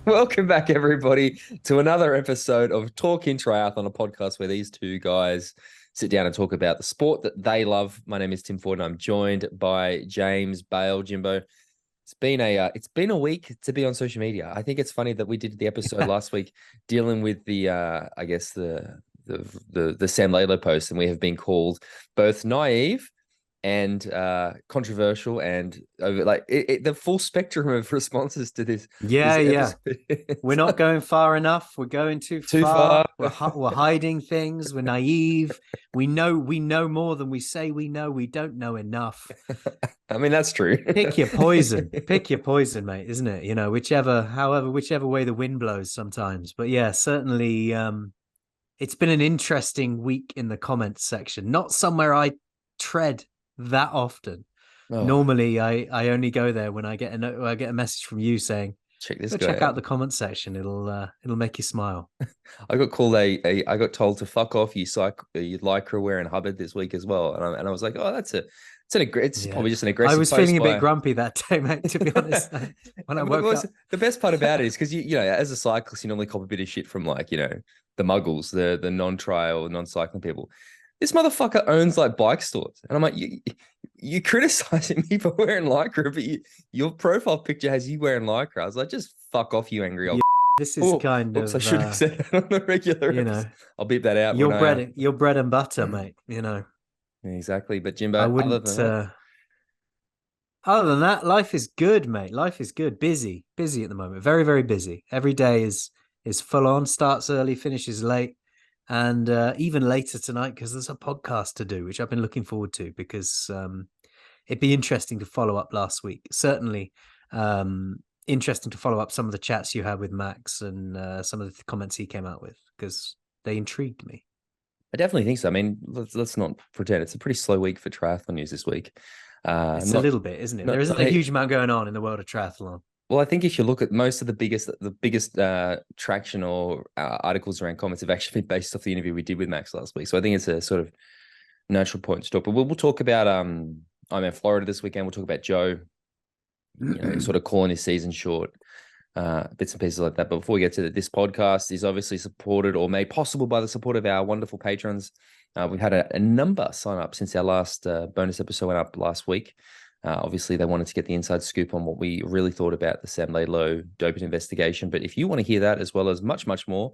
Welcome back, everybody, to another episode of Talking Triathlon, a podcast where these two guys sit down and talk about the sport that they love. My name is Tim Ford, and I'm joined by James Bale. Jimbo, it's been a week to be on social media. I think it's funny that we did the episode last week dealing with the Sam Lalo post, and we have been called both naive and controversial and the full spectrum of responses to this Yeah. episode. We're not going far enough. We're going too Too far. far. We're hiding things. We're naive. We know more than we say we know. We don't know enough. I mean, that's true. Pick your poison. Pick your poison, mate, isn't it? Whichever way the wind blows sometimes. But yeah, certainly it's been an interesting week in the comments section. Not somewhere I tread that often. Oh, Normally I only go there when I get a message from you saying, check this go guy check out out. the comment section. It'll make you smile. I got called I got told to fuck off, you lycra wearing Hubbard this week as well. And I was like, oh, it's Yeah. probably just an I aggressive was feeling post a bit by. grumpy that day, mate, to be honest. When I woke up. The best part about it is because as a cyclist, you normally cop a bit of shit from the muggles, the non-trail, non-cycling people. This motherfucker owns like bike stores, and I'm like, you criticizing me for wearing lycra, but your profile picture has you wearing lycra. I was like, just fuck off, you angry Yeah, old. this is Oh, kind oops, I of should have said that on the regular you episode. know, I'll beep that out when I. your bread and butter, mate. Exactly, but I Jimbo, other than wouldn't that, other than that, life is good, mate. Life is good. Busy. Busy at the moment. Very, very busy. Every day is full on, starts early, finishes late. And even later tonight, because there's a podcast to do, which I've been looking forward to because it'd be interesting to follow up last week. Certainly interesting to follow up some of the chats you had with Max and some of the comments he came out with because they intrigued me. I definitely think so. I mean, let's not pretend it's a pretty slow week for triathlon news this week. It's a Not little bit, isn't it? There not, isn't not a huge amount going on in the world of triathlon. Well, I think if you look at most of the biggest traction or articles around comments have actually been based off the interview we did with Max last week. So I think it's a sort of natural point to talk. But we'll talk about I'm in Florida this weekend. We'll talk about Joe, sort of calling his season short, bits and pieces like that. But before we get to this podcast is obviously supported or made possible by the support of our wonderful patrons. We've had a number sign up since our last bonus episode went up last week. Obviously, they wanted to get the inside scoop on what we really thought about the Sam Laidlow doping investigation. But if you want to hear that as well as much, much more,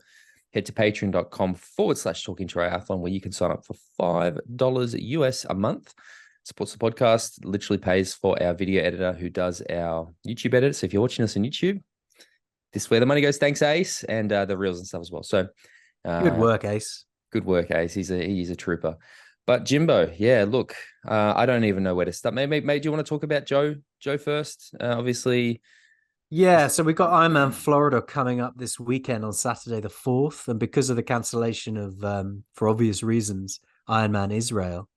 head to patreon.com/talking triathlon, where you can sign up for $5 US a month. Supports the podcast, literally pays for our video editor who does our YouTube edit. So if you're watching us on YouTube, this is where the money goes. Thanks, Ace, and the reels and stuff as well. So Good uh, work, Ace. good work, Ace. He's a trooper. But Jimbo, yeah, look, I don't even know where to start. Maybe, do you want to talk about Joe? Joe first, obviously. Yeah, so we've got Ironman Florida coming up this weekend on Saturday the 4th. And because of the cancellation of, for obvious reasons, Ironman Israel,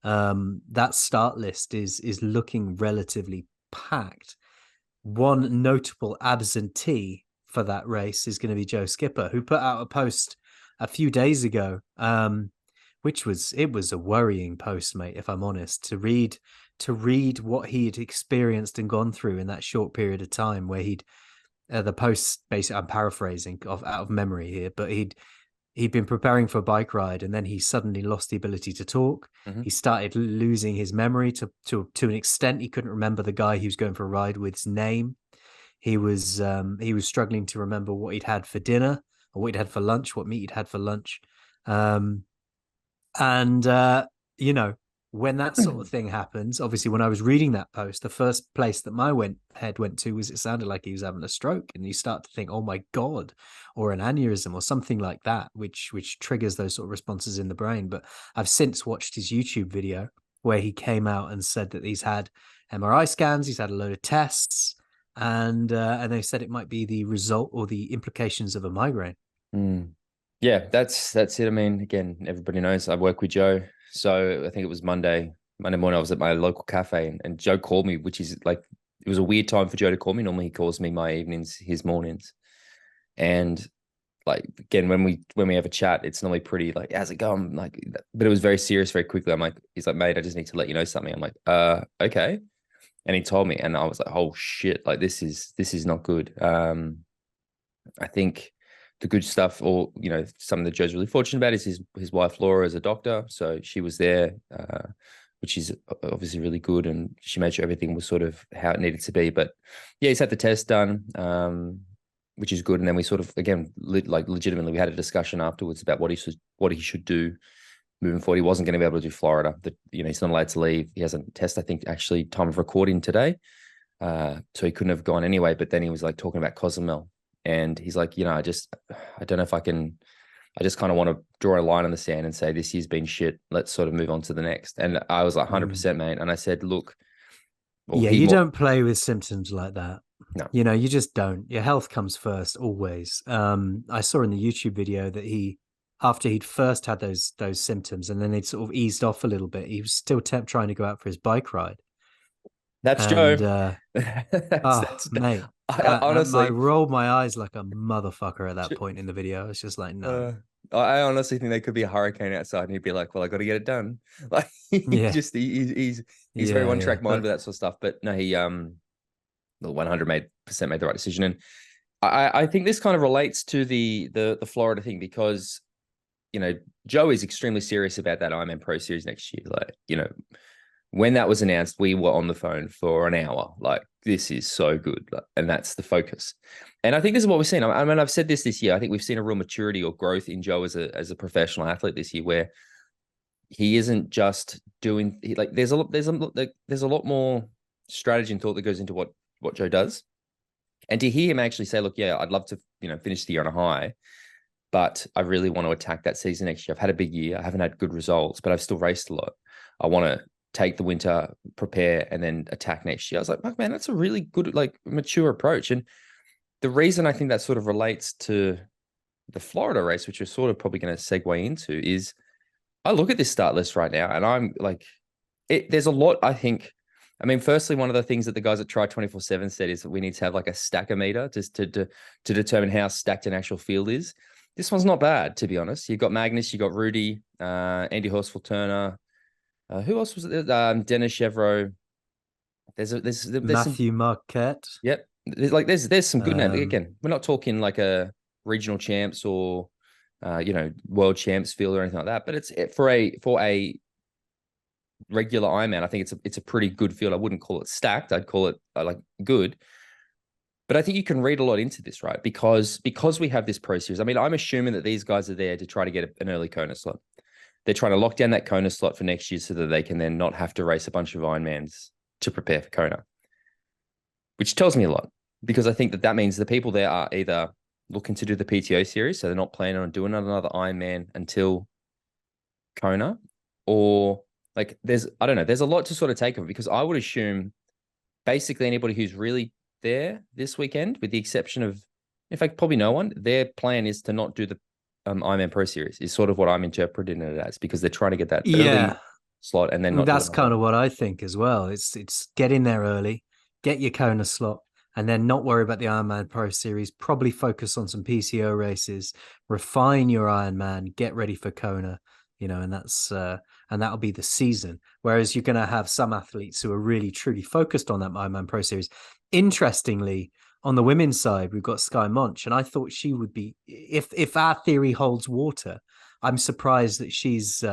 that start list is looking relatively packed. One notable absentee for that race is going to be Joe Skipper, who put out a post a few days ago, which was a worrying post, mate, if I'm honest, to read what he had experienced and gone through in that short period of time where he'd the post basically, I'm paraphrasing out of memory here, but he'd been preparing for a bike ride and then he suddenly lost the ability to talk. Mm-hmm. He started losing his memory to an extent. He couldn't remember the guy he was going for a ride with's name. He was struggling to remember what he'd had for dinner or what he'd had for lunch, what meat he'd had for lunch. Um, and when that sort of thing happens, obviously when I was reading that post, the first place that my head went to was it sounded like he was having a stroke. And you start to think, oh my God, or an aneurysm or something like that, which triggers those sort of responses in the brain. But I've since watched his YouTube video where he came out and said that he's had MRI scans, he's had a load of tests, and they said it might be the result or the implications of a migraine. Mm. Yeah, that's it. I mean, again, everybody knows I work with Joe. So I think it was Monday morning, I was at my local cafe and Joe called me, which is like, it was a weird time for Joe to call me. Normally he calls me my evenings, his mornings. And like, again, when we have a chat, it's normally pretty like, how's it going? Like, but it was very serious very quickly. I'm like, he's like, mate, I just need to let you know something. I'm like, okay. And he told me and I was like, oh shit, like this is not good. I think the good stuff, or something that Joe's really fortunate about, is his wife Laura is a doctor, so she was there, which is obviously really good, and she made sure everything was sort of how it needed to be. But yeah, he's had the test done, which is good. And then we sort of, again, legitimately, we had a discussion afterwards about what he should do moving forward. He wasn't going to be able to do Florida. He's not allowed to leave. He has a test, I think, actually time of recording today. So he couldn't have gone anyway. But then he was like talking about Cozumel, and he's like, I don't know if I can. I just kind of want to draw a line in the sand and say this year's been shit. Let's sort of move on to the next. And I was like 100%, mate. And I said, look, you don't play with symptoms like that. No, you just don't. Your health comes first always. I saw in the YouTube video that after he'd first had those symptoms, and then they'd sort of eased off a little bit, he was still trying to go out for his bike ride. That's and, Joe. Mate, honestly, I rolled my eyes like a motherfucker at that point in the video. It's just like, no. I honestly think there could be a hurricane outside, and he'd be like, "Well, I got to get it done." Like, he's very one track mind with that sort of stuff. But no, he 100% made the right decision, and I think this kind of relates to the Florida thing, because Joe is extremely serious about that Ironman Pro Series next year. Like, when that was announced, we were on the phone for an hour. Like, this is so good. And that's the focus. And I think this is what we've seen. I mean, I've said this year. I think we've seen a real maturity or growth in Joe as a professional athlete this year, where he isn't just doing there's a lot more strategy and thought that goes into what Joe does. And to hear him actually say, look, yeah, I'd love to, finish the year on a high, but I really want to attack that season next year. I've had a big year. I haven't had good results, but I've still raced a lot. I want to take the winter, prepare, and then attack next year. I was like, man, that's a really good, mature approach. And the reason I think that sort of relates to the Florida race, which we're sort of probably going to segue into, is I look at this start list right now, and I'm like, there's a lot, I think. I mean, firstly, one of the things that the guys at Try 24/7 said is that we need to have like a stack-o-meter just to determine how stacked an actual field is. This one's not bad, to be honest. You've got Magnus, you've got Rudy, Andy Horsfall-Turner. Who else was it? Dennis Chevreau. There's Matthew Marquette. Yep. There's some good names. Again, we're not talking like a regional champs or world champs field or anything like that. But it's for a regular Ironman, I think it's a pretty good field. I wouldn't call it stacked. I'd call it good. But I think you can read a lot into this, right? Because we have this Pro Series. I mean, I'm assuming that these guys are there to try to get an early Kona slot. They're trying to lock down that Kona slot for next year so that they can then not have to race a bunch of Ironmans to prepare for Kona, which tells me a lot, because I think that means the people there are either looking to do the PTO series, so they're not planning on doing another Ironman until Kona, or there's a lot to sort of take of it, because I would assume basically anybody who's really there this weekend, with the exception of, in fact, probably no one, their plan is to not do the Ironman Pro Series, is sort of what I'm interpreting it as, because they're trying to get that early slot, and then that's kind of what I think as well. It's get in there early, get your Kona slot, and then not worry about the Ironman Pro Series. Probably focus on some PCO races, refine your Ironman, get ready for Kona, and that's and that'll be the season. Whereas you're going to have some athletes who are really truly focused on that Ironman Pro Series. Interestingly, on the women's side, we've got Sky Monch, and I thought she would be, if our theory holds water, I'm surprised that she's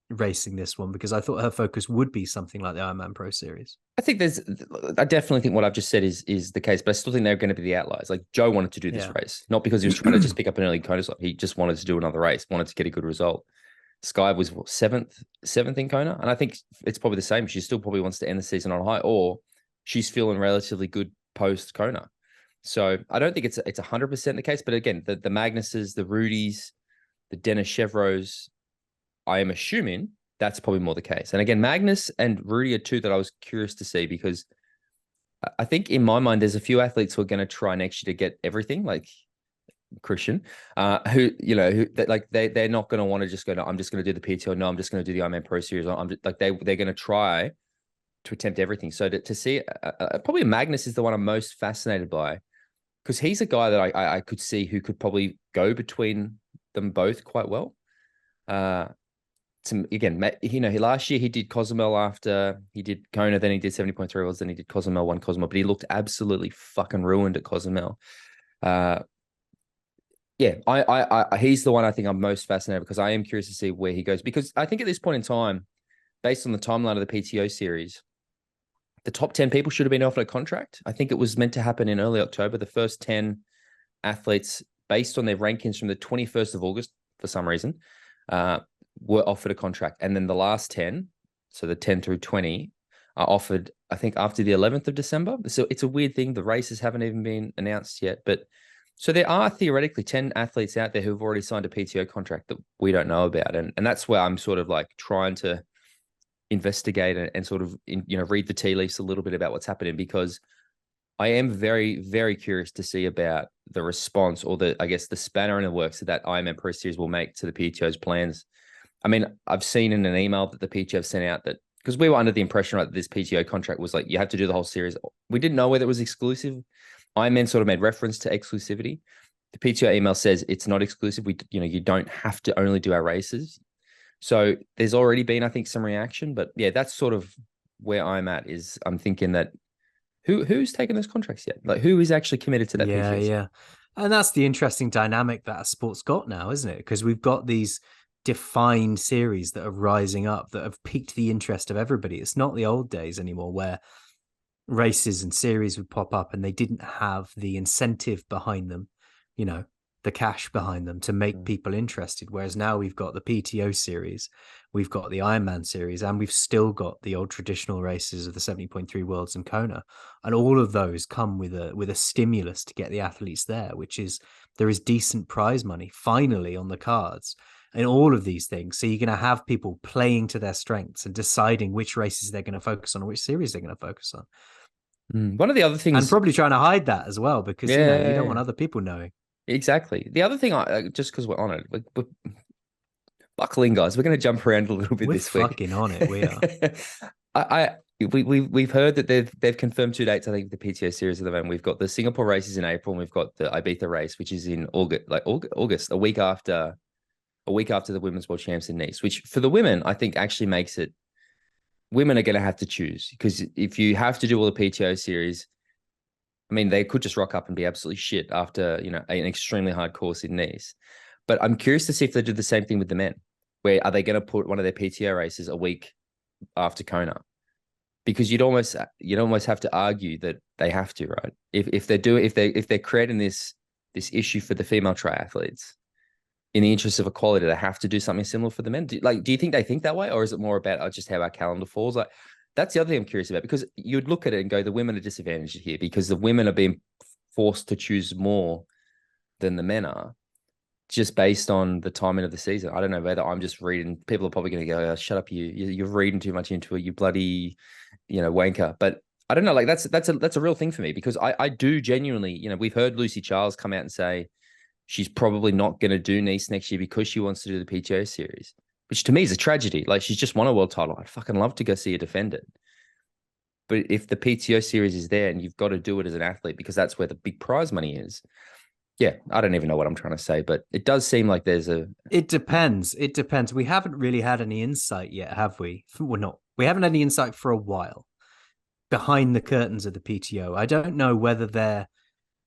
racing this one, because I thought her focus would be something like the Ironman Pro Series. I definitely think what I've just said is the case, but I still think they're going to be the outliers. Like, Joe wanted to do this race, not because he was trying to just pick up an early Kona slot. He just wanted to do another race, wanted to get a good result. Sky was seventh in Kona, and I think it's probably the same. She still probably wants to end the season on a high, or she's feeling relatively good post Kona. So I don't think it's 100% the case. But again, the Magnuses, the Rudys, the Dennis Chevreaux, I am assuming that's probably more the case. And again, Magnus and Rudy are two that I was curious to see, because I think in my mind, there's a few athletes who are going to try next year to get everything, like Christian, they're not going to want to just go, no, I'm just going to do the PTO. No, I'm just going to do the Ironman Pro Series. I'm just, they're going to try to attempt everything. So to see, probably Magnus is the one I'm most fascinated by, because he's a guy that I could see who could probably go between them both quite well. Last year he did Cozumel after he did Kona, then he did 70.3 Worlds, then he did Cozumel, won Cozumel, but he looked absolutely fucking ruined at Cozumel. Yeah, he's the one I think I'm most fascinated because I am curious to see where he goes. Because I think at this point in time, based on the timeline of the PTO series, the top 10 people should have been offered a contract. I think it was meant to happen in early October. The first 10 athletes, based on their rankings from the 21st of August, for some reason, were offered a contract. And then the last 10, so the 10 through 20, are offered, I think, after the 11th of December. So it's a weird thing. The races haven't even been announced yet. But so there are theoretically 10 athletes out there who've already signed a PTO contract that we don't know about. And that's where I'm sort of like trying to investigate and sort of, read the tea leaves a little bit about what's happening, because I am very, very curious to see about the response, or I guess the spanner in the works that Ironman Pro Series will make to the PTO's plans. I mean, I've seen in an email that the PTO sent out that, because we were under the impression, right, that this PTO contract was like, you have to do the whole series. We didn't know whether it was exclusive. Ironman sort of made reference to exclusivity. The PTO email says it's not exclusive. You don't have to only do our races. So there's already been, I think, some reaction, but yeah, that's sort of where I'm at. Is I'm thinking that who's taken those contracts yet? Like, who is actually committed to that Yeah, PTO? yeah. And that's the interesting dynamic that a sport's got now, isn't it? Because we've got these defined series that are rising up that have piqued the interest of everybody. It's not the old days anymore where races and series would pop up and they didn't have the incentive behind them, you know, the cash behind them to make people interested. Whereas now we've got the PTO series, we've got the Ironman series, and we've still got the old traditional races of the 70.3 Worlds and Kona. And all of those come with a stimulus to get the athletes there, which is there is decent prize money finally on the cards in all of these things. So you're going to have people playing to their strengths and deciding which races they're going to focus on or which series they're going to focus on. One of the other And things, probably trying to hide that as well, because you don't want yeah, other people knowing. exactly. The other thing, just because we're on it, we're buckle in, guys. We're going to jump around a little bit We're this week. fucking on it. We are. I we've heard that they've confirmed 2 dates. I think the PTO series at the moment. We've got the Singapore races in April, and we've got the Ibiza race, which is in August, a week after the Women's World Champs in Nice. Which for the women, I think actually makes it. Women are going to have to choose, because if you have to do all the PTO series, I mean, they could just rock up and be absolutely shit after, an extremely hard course in Nice. But I'm curious to see if they do the same thing with the men. Where are they going to put one of their PTO races a week after Kona? Because you'd almost have to argue that they have to, right? If they're creating this issue for the female triathletes in the interest of equality, they have to do something similar for the men. Do you think they think that way, or is it more about just how our calendar falls? Like, that's the other thing I'm curious about, because you'd look at it and go, the women are disadvantaged here because the women are being forced to choose more than the men are, just based on the timing of the season. I don't know whether I'm just reading. People are probably going to go, oh, "Shut up, you're reading too much into it, you bloody, wanker." But I don't know. Like, that's a real thing for me, because I do genuinely, we've heard Lucy Charles come out and say she's probably not going to do Nice next year because she wants to do the PTO series, which to me is a tragedy. Like, she's just won a world title. I'd fucking love to go see her defend it. But if the PTO series is there and you've got to do it as an athlete because that's where the big prize money is, yeah, I don't even know what I'm trying to say, but it does seem like there's a. It depends. It depends. We haven't really had any insight yet, have we? We're not. We haven't had any insight for a while behind the curtains of the PTO. I don't know whether they're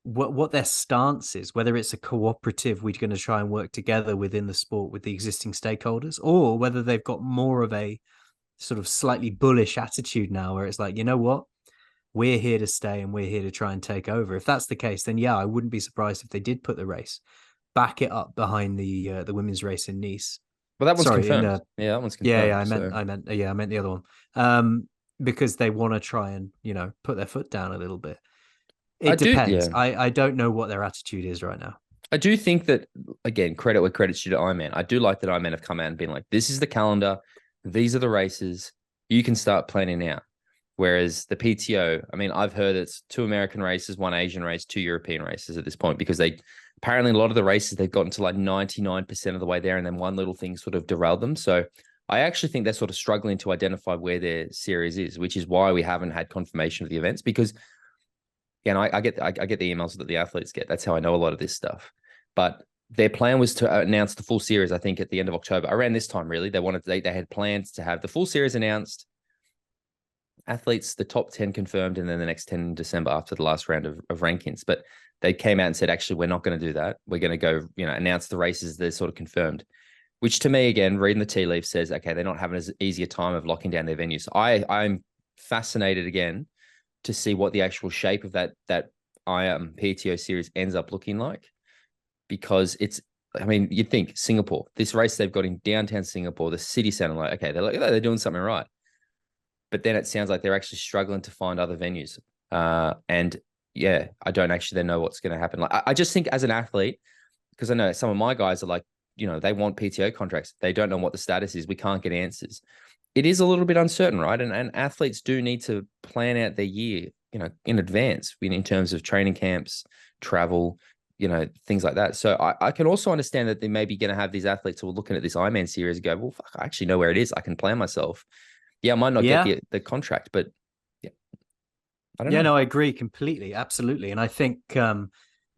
what their stance is, whether it's a cooperative, we're going to try and work together within the sport with the existing stakeholders, or whether they've got more of a sort of slightly bullish attitude now, where it's like, you know what, we're here to stay and we're here to try and take over. If that's the case, then yeah, I wouldn't be surprised if they did put the race, back it up behind the women's race in Nice. Well, that one's Sorry, in confirmed. the Yeah, that one's yeah, confirmed. I meant the other one. Because they want to try and put their foot down a little bit. I It do, depends. yeah. I don't know what their attitude is right now. I do think that, again, credit where credit's due to Ironman. I do like that Ironman have come out and been like, this is the calendar, these are the races, you can start planning out. Whereas the PTO, I mean, I've heard it's 2 American races, 1 Asian race, 2 European races at this point, because they apparently a lot of the races they've gotten to like 99% of the way there, and then one little thing sort of derailed them. So I actually think they're sort of struggling to identify where their series is, which is why we haven't had confirmation of the events. Because, yeah, I get the emails that the athletes get. That's how I know a lot of this stuff. But their plan was to announce the full series, I think, at the end of October. Around this time, really, they had plans to have the full series announced athletes, the top 10 confirmed, and then the next 10 in December after the last round of rankings. But they came out and said, actually, we're not going to do that. We're going to go, announce the races they're sort of confirmed, which to me, again, reading the tea leaf says, okay, they're not having as easy a time of locking down their venues. I'm fascinated again to see what the actual shape of that PTO series ends up looking like, because you'd think Singapore, this race they've got in downtown Singapore, the city center, like, okay, they're doing something right. But then it sounds like they're actually struggling to find other venues. And yeah, I don't actually then know what's going to happen. Like, I just think as an athlete, because I know some of my guys are like, they want PTO contracts. They don't know what the status is. We can't get answers. It is a little bit uncertain, right? And athletes do need to plan out their year, in advance in terms of training camps, travel, things like that. So I can also understand that they may be going to have these athletes who are looking at this Ironman series and go, well, fuck, I actually know where it is. I can plan myself. Yeah, I might not get the contract, but yeah, I don't know. No, I agree completely. Absolutely. And I think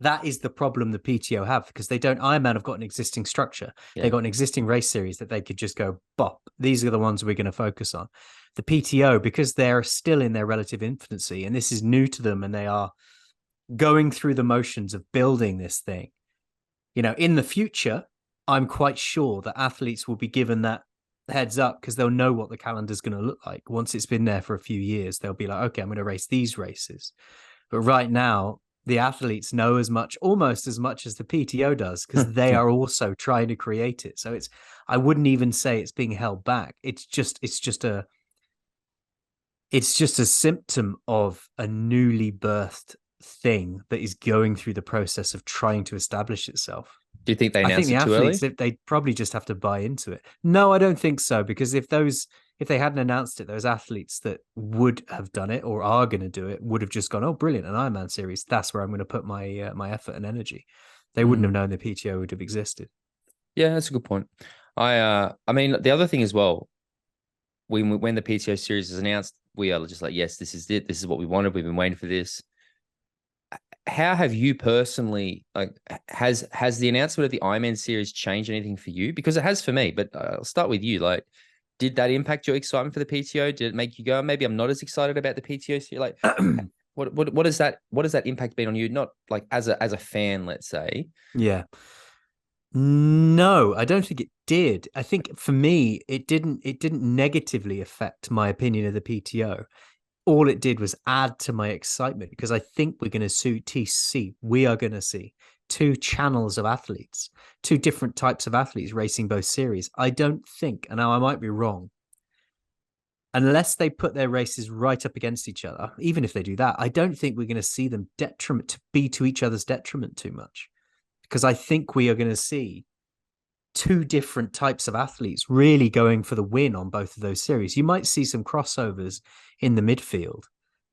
that is the problem the PTO have, because Ironman have got an existing structure. Yeah. They got an existing race series that they could just go, bop, these are the ones we're going to focus on. The PTO, because they're still in their relative infancy and this is new to them and they are going through the motions of building this thing, in the future, I'm quite sure that athletes will be given that heads up, because they'll know what the calendar is going to look like. Once it's been there for a few years, they'll be like, okay, I'm going to race these races. But right now, the athletes know almost as much as the PTO does, because they are also trying to create it. So I wouldn't even say it's being held back. It's just a symptom of a newly birthed thing that is going through the process of trying to establish itself. Do you think they announced it too athletes, early? they probably just have to buy into it. No, I don't think so, because if they hadn't announced it, those athletes that would have done it or are going to do it would have just gone, oh, brilliant, an Ironman series. That's where I'm going to put my my effort and energy. They wouldn't have known the PTO would have existed. Yeah, that's a good point. I mean, the other thing as well, when the PTO series is announced, we are just like, yes, this is it. This is what we wanted. We've been waiting for this. How have you personally, like, has the announcement of the Ironman series changed anything for you? Because it has for me, but I'll start with you. Like, did that impact your excitement for the PTO? Did it make you go, maybe I'm not as excited about the PTO series? Like, what does that impact been on you? Not like as a fan, let's say. Yeah. No, I don't think it did. I think for me, it didn't negatively affect my opinion of the PTO. All it did was add to my excitement, because I think we're going to we are going to see two channels of athletes, two different types of athletes racing both series. I don't think, and now I might be wrong, unless they put their races right up against each other, even if they do that, I don't think we're going to see them be to each other's detriment too much, because I think we are going to see two different types of athletes really going for the win on both of those series. You might see some crossovers in the midfield,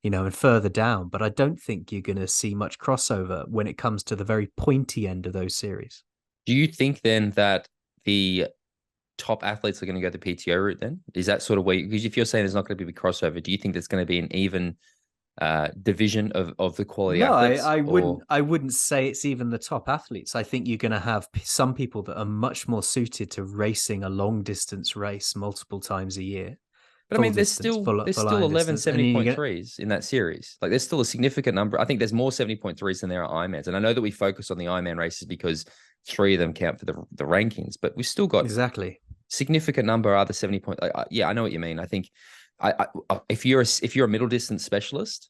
and further down, but I don't think you're going to see much crossover when it comes to the very pointy end of those series. Do you think then that the top athletes are going to go the PTO route then? Is that sort of where, because if you're saying there's not going to be a crossover, do you think there's going to be an even division of the quality athletes? I wouldn't say it's even the top athletes. I think you're going to have some people that are much more suited to racing a long distance race multiple times a year. But I mean, there's still 11 70.3s in that series. Like, there's still a significant number. I think there's more 70.3s than there are Ironmans. And I know that we focus on the Ironman races because 3 of them count for the rankings, but we've still got exactly significant number of other 70 point. Yeah, I know what you mean. I think if you're a middle distance specialist,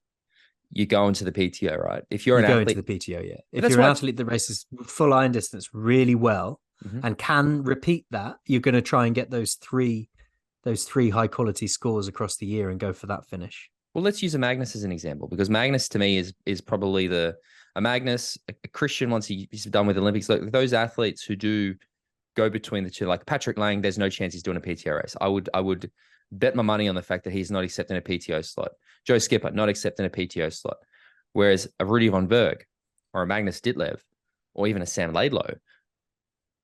you go into the PTO, right? If you're an athlete, into the PTO, yeah. If you're an athlete that races full iron distance really well and can repeat that, you're going to try and get those three high quality scores across the year and go for that finish. Well, let's use a Magnus as an example, because Magnus to me is probably a Magnus, a Christian once he's done with Olympics. Like, those athletes who do go between the two, like Patrick Lang, there's no chance he's doing a PTO race. I would bet my money on the fact that he's not accepting a PTO slot. Joe Skipper, not accepting a PTO slot. Whereas a Rudy von Berg or a Magnus Ditlev or even a Sam Laidlow,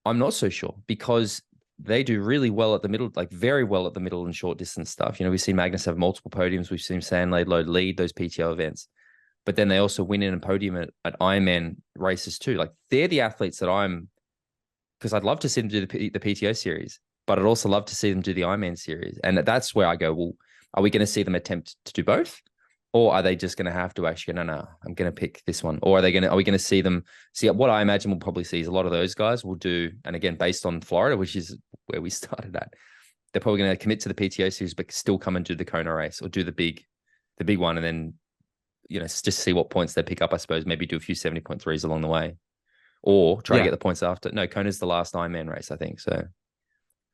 I'm not so sure, because they do really well at the middle, like very well at the middle and short distance stuff. We've seen Magnus have multiple podiums. We've seen Sam Laidlow lead those PTO events, but then they also win in a podium at Ironman races too. Like, they're the athletes that because I'd love to see them do the PTO series, but I'd also love to see them do the Ironman series. And that's where I go, well, Are we going to see them attempt to do both? Or are they just going to have to actually go, no, I'm going to pick this one? Or are we going to see them see what I imagine we'll probably see is a lot of those guys will do. And again, based on Florida, which is where we started at, they're probably going to commit to the PTO series, but still come and do the Kona race or do the big one. And then, just see what points they pick up, I suppose, maybe do a few 70.3s along the way or try to get the points after. No, Kona's the last Ironman race, I think. So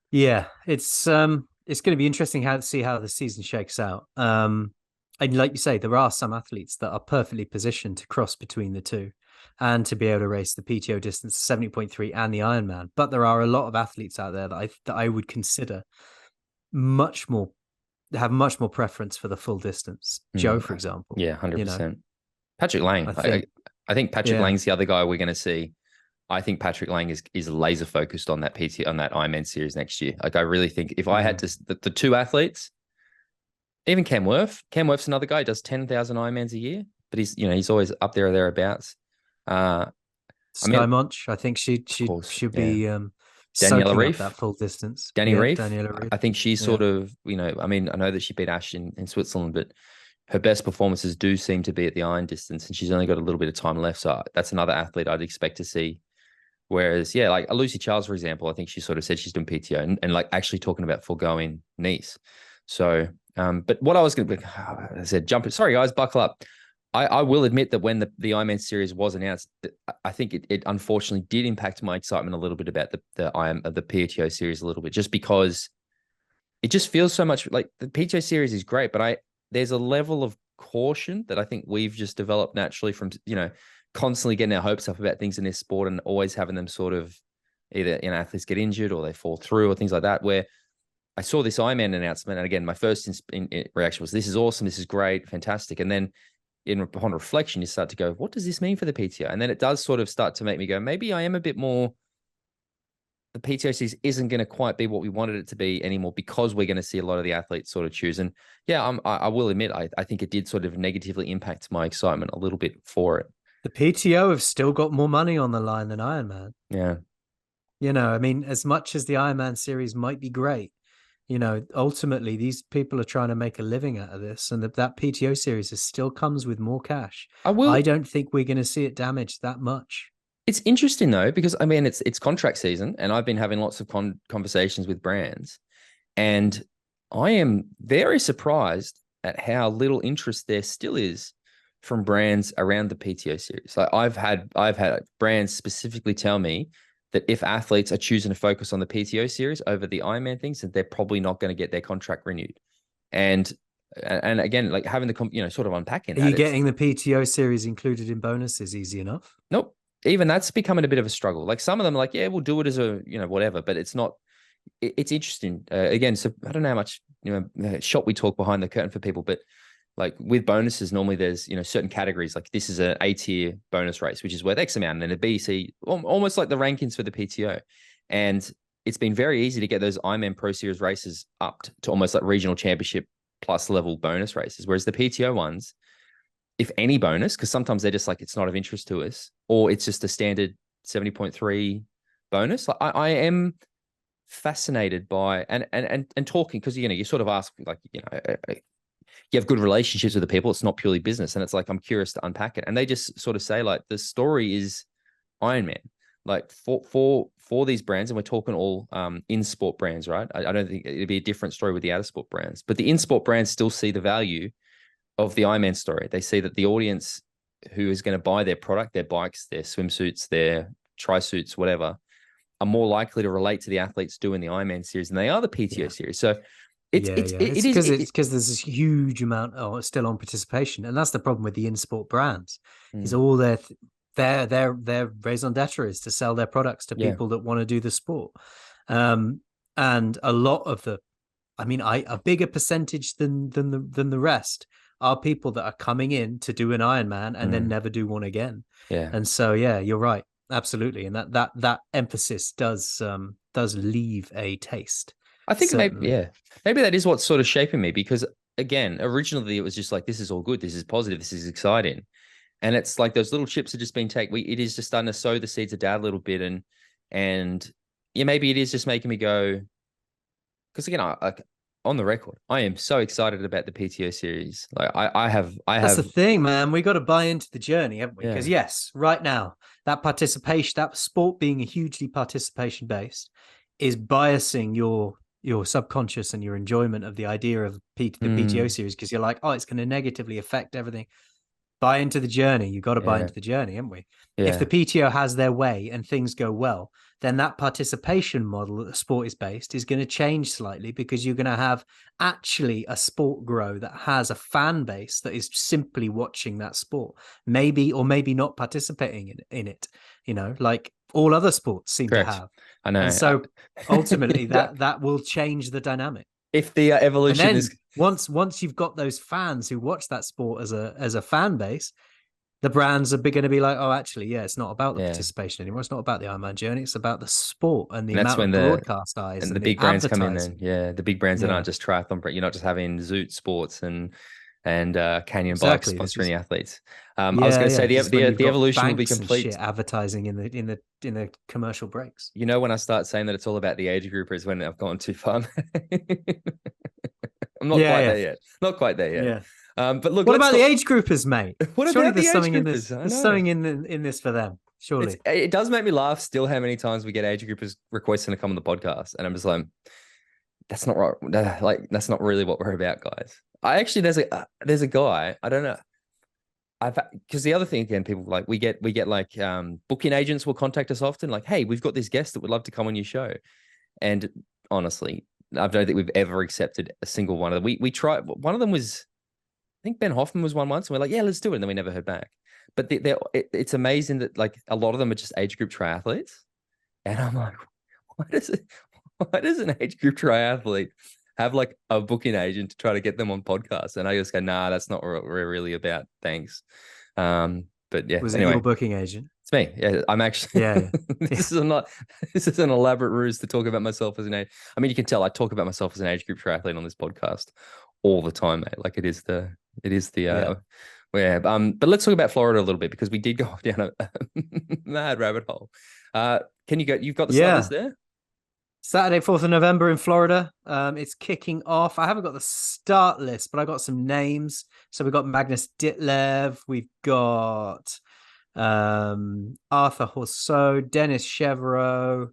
yeah, it's going to be interesting to see how the season shakes out. And like you say, there are some athletes that are perfectly positioned to cross between the two and to be able to race the PTO distance 70.3 and the Ironman. But there are a lot of athletes out there that I would consider have much more preference for the full distance. Joe, for example. Yeah, 100%. Patrick Lang. I think Patrick Lang's the other guy we're going to see. I think Patrick Lang is laser focused on that on that Ironman series next year. Like, I really think if I had to, the two athletes, even Cam Worth's another guy who does 10,000 Ironmans a year, but he's always up there or thereabouts. Sky Munch, I think she'll be Daniela Reef, that full distance. Reef. Daniela Reef. I think she's sort of, I know that she beat Ash in Switzerland, but her best performances do seem to be at the iron distance, and she's only got a little bit of time left. So that's another athlete I'd expect to see. Whereas, like Lucy Charles, for example, I think she sort of said she's doing PTO and like actually talking about foregoing Nice. So, but what I was going to, I said, sorry guys, buckle up. I will admit that when the Ironman series was announced, I think it unfortunately did impact my excitement a little bit about the PTO series a little bit, just because it just feels so much like the PTO series is great, but there's a level of caution that I think we've just developed naturally from, constantly getting our hopes up about things in this sport and always having them sort of either, athletes get injured or they fall through or things like that, where I saw this Ironman announcement. And again, my first reaction was, this is awesome. This is great. Fantastic. And then upon reflection, you start to go, what does this mean for the PTO? And then it does sort of start to make me go, maybe I am a bit more, the PTO series isn't going to quite be what we wanted it to be anymore, because we're going to see a lot of the athletes sort of choose. And yeah, I will admit, I think it did sort of negatively impact my excitement a little bit for it. The PTO have still got more money on the line than Ironman. Yeah. I mean, as much as the Ironman series might be great, ultimately these people are trying to make a living out of this, and that PTO series still comes with more cash. I don't think we're going to see it damaged that much. It's interesting though, because I mean, it's contract season, and I've been having lots of conversations with brands, and I am very surprised at how little interest there still is from brands around the PTO series. Like I've had brands specifically tell me that if athletes are choosing to focus on the PTO series over the Ironman things, that they're probably not going to get their contract renewed. And again, like having the, sort of unpacking that. Are you getting the PTO series included in bonuses easy enough? Nope. Even that's becoming a bit of a struggle. Like some of them are like, yeah, we'll do it as a, whatever, but it's not, it's interesting. Again, so I don't know how much, shot we talk behind the curtain for people, but like with bonuses, normally there's, certain categories, like this is an A tier bonus race, which is worth X amount, and then a B, C, almost like the rankings for the PTO. And it's been very easy to get those Ironman Pro Series races up to almost like regional championship plus level bonus races. Whereas the PTO ones, if any bonus, because sometimes they're just like, it's not of interest to us, or it's just a standard 70.3 bonus. Like I am fascinated by, and talking, because, you sort of ask, like, you have good relationships with the people. It's not purely business. And it's like, I'm curious to unpack it. And they just sort of say, like, the story is Ironman. Like for these brands, and we're talking all in-sport brands, right? I don't think it'd be a different story with the out-of-sport brands. But the in-sport brands still see the value of the Ironman story. They see that the audience who is going to buy their product, their bikes, their swimsuits, their tri-suits, whatever, are more likely to relate to the athletes doing the Ironman series than they are the PTO series. So it's because there's this huge amount still on participation, and that's the problem with the in-sport brands. Is all their raison d'etre is to sell their products to people that want to do the sport, and a lot of a bigger percentage than the rest are people that are coming in to do an Ironman and then never do one again. Yeah, and so you're right, absolutely, and that emphasis does leave a taste. I think maybe that is what's sort of shaping me, because again, originally it was just like, this is all good, this is positive, this is exciting. And it's like those little chips are just being taken. It is just starting to sow the seeds of doubt a little bit. And maybe it is just making me go, because again, on the record, I am so excited about the PTO series. Like That's the thing, man. We got to buy into the journey, haven't we? Because yeah. yes, right now, that participation, that sport being hugely participation based, is biasing your subconscious and your enjoyment of the idea of the PTO series, because you're like, oh, it's going to negatively affect everything. Buy into the journey. You got to buy Yeah. into the journey, haven't we? If the Yeah. PTO has their way and things go well, then that participation model that the sport is based is going to change slightly, because you're going to have actually a sport grow that has a fan base that is simply watching that sport, maybe or maybe not participating in it, like all other sports seem to Correct. have. I know. And so ultimately that will change the dynamic. If the And evolution then is once you've got those fans who watch that sport as a fan base, the brands are going to be like, oh, actually, yeah, it's not about the yeah, participation anymore. It's not about the Ironman journey. It's about the sport and the and that's amount when of broadcast eyes the and the big brands come in. Then advertising. yeah, the big brands that Yeah, aren't just triathlon, but you're not just having Zoot Sports and Canyon Bikes exactly. This sponsoring is the athletes. I was yeah, going to yeah. say This is when you've the got evolution will be banks and complete. shit advertising in the commercial breaks. You know, when I start saying that it's all about the age grouper is when I've gone too far. I'm not Yeah, quite yeah, there yet. Not quite there yet. yeah. But look, What let's about the talk. age groupers, mate? What Surely about the there's age something in groupers? this. I There's know. something in this for them. Surely. It does make me laugh still how many times we get age groupers requesting to come on the podcast. And I'm just like, that's not right. Like, that's not really what we're about, guys. I actually, there's a guy, I don't know. Because the other thing again, people like we get like booking agents will contact us often, like, hey, we've got this guest that would love to come on your show. And honestly, I don't think we've ever accepted a single one of them. We tried. One of them was, I think Ben Hoffman was one once, and we're like, yeah, let's do it, and then we never heard back. But it's amazing that like a lot of them are just age group triathletes, and I'm like, why does it? Why does an age group triathlete have like a booking agent to try to get them on podcasts? And I just go, nah, that's not what we're really about. Thanks. But yeah, Was it anyway, your booking agent? it's me. Yeah, I'm actually. Yeah, yeah. This is not. This is an elaborate ruse to talk about myself as an age. I mean, you can tell I talk about myself as an age group triathlete on this podcast all the time, mate. Like it is the Yeah. yeah. But let's talk about Florida a little bit, because we did go down a mad rabbit hole. Can you go? You've got the start list Yeah. there. Saturday, 4th of November in Florida. It's kicking off. I haven't got the start list, but I got some names. So we've got Magnus Ditlev. We've got Arthur Horseau, Dennis Chevreau.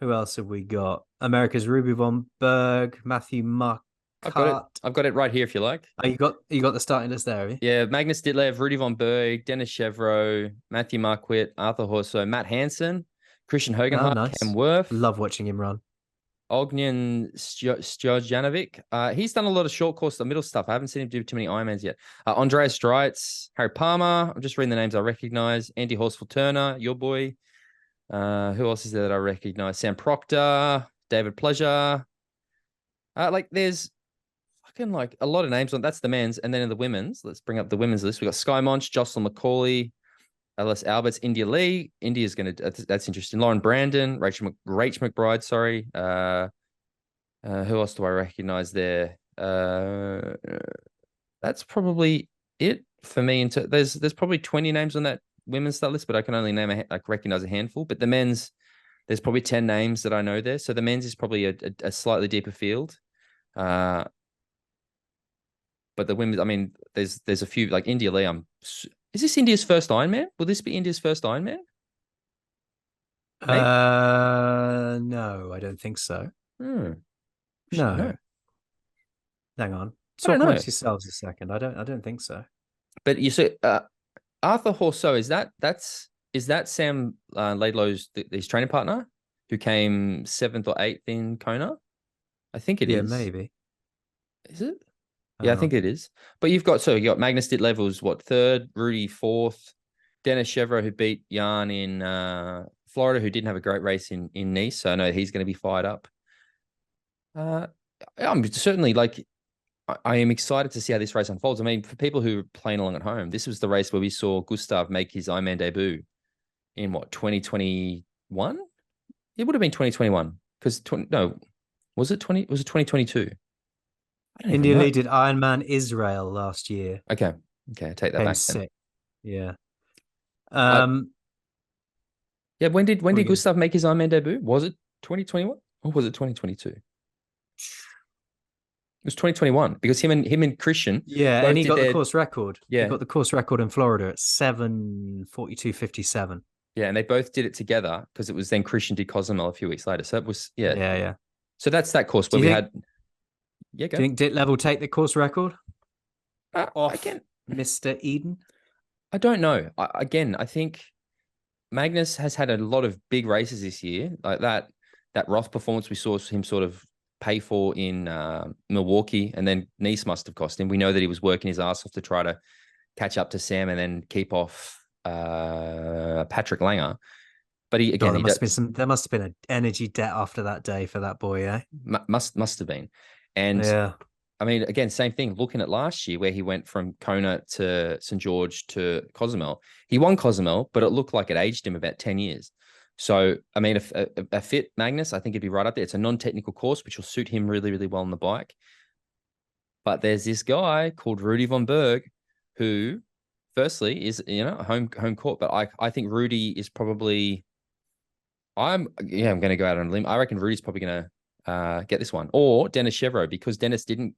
Who else have we got? America's Ruby Von Berg, Matthew Marcotte. I've got it. I've got it right here if you like. Oh, you got the starting list there, have you? Yeah, Magnus Ditlev, Rudy Von Berg, Dennis Chevreau, Matthew Marquardt, Arthur Horseau, Matt Hansen, Christian Oh, Hogenhart, Cam nice. Worth, Love watching him run. Ognian Stojanovic. He's done a lot of short course, the middle stuff. I haven't seen him do too many Ironmans yet. Andreas Streitz, Harry Palmer. I'm just reading the names I recognize. Andy Horsfall Turner, your boy. Who else is there that I recognize? Sam Proctor, David Pleasure. Like there's fucking like a lot of names on. That's the men's, and then in the women's, let's bring up the women's list. We got Sky Monch, Jocelyn McCauley, Alice Alberts, India Lee. India's gonna. That's interesting. Lauren Brandon, Rachel McBride. Sorry. Who else do I recognize there? That's probably it for me. There's probably 20 names on that women's start list, but I can only recognize a handful. But the men's, there's probably 10 names that I know there. So the men's is probably a slightly deeper field. But the women's, I mean, there's a few like India Lee. Is this India's first Ironman? Will this be India's first Ironman? Maybe. No, I don't think so. Should No. know. Hang on. I don't Talk know. amongst yourselves a second. I don't think so. But you see, Arthur Horseau, is that Sam Laidlow's his training partner who came 7th or 8th in Kona? I think it is. Yeah, maybe. Is it? Hang Yeah, I on. think it is. But you got Magnus Ditlev was what, 3rd, Rudy 4th, Dennis Chevreau who beat Jan in Florida, who didn't have a great race in Nice. So I know he's going to be fired up. I'm certainly like I am excited to see how this race unfolds. I mean, for people who are playing along at home, this was the race where we saw Gustav make his Ironman debut in what, 2021? It would have been 2021 because was it 2022? I don't even India know. Lee did Ironman Israel last year. Okay, I take that Came back then. sick. Yeah. Uh, yeah, when did What are we gonna- Gustav make his Ironman debut? Was it 2021 or was it 2022? was 2021 because him and Christian Yeah, and both he did got the their course record. He yeah got the course record in Florida at 7:42:57. yeah, and they both did it together because it was then Christian did Cozumel a few weeks later. So it was yeah. Yeah, yeah. So that's that course Do where you we think had yeah do go. you think Ditlev will take the course record off Again, Mr. Eden? I don't know. Again, I think Magnus has had a lot of big races this year, like that Roth performance we saw him sort of pay for in Milwaukee, and then Nice must have cost him. We know that he was working his ass off to try to catch up to Sam and then keep off Patrick Langer. But he Oh, again there he must have been does, some. There must have been an energy debt after that day for that boy, eh? must have been, and Yeah. I mean again same thing. Looking at last year where he went from Kona to St George to Cozumel, he won Cozumel, but it looked like it aged him about 10 years. So I mean, a fit Magnus, I think he'd be right up there. It's a non-technical course which will suit him really really well on the bike. But there's this guy called Rudy von Berg, who, firstly, is a home court. But I think Rudy is probably I'm going to go out on a limb. I reckon Rudy's probably going to get this one, or Dennis Chevrolet, because Dennis didn't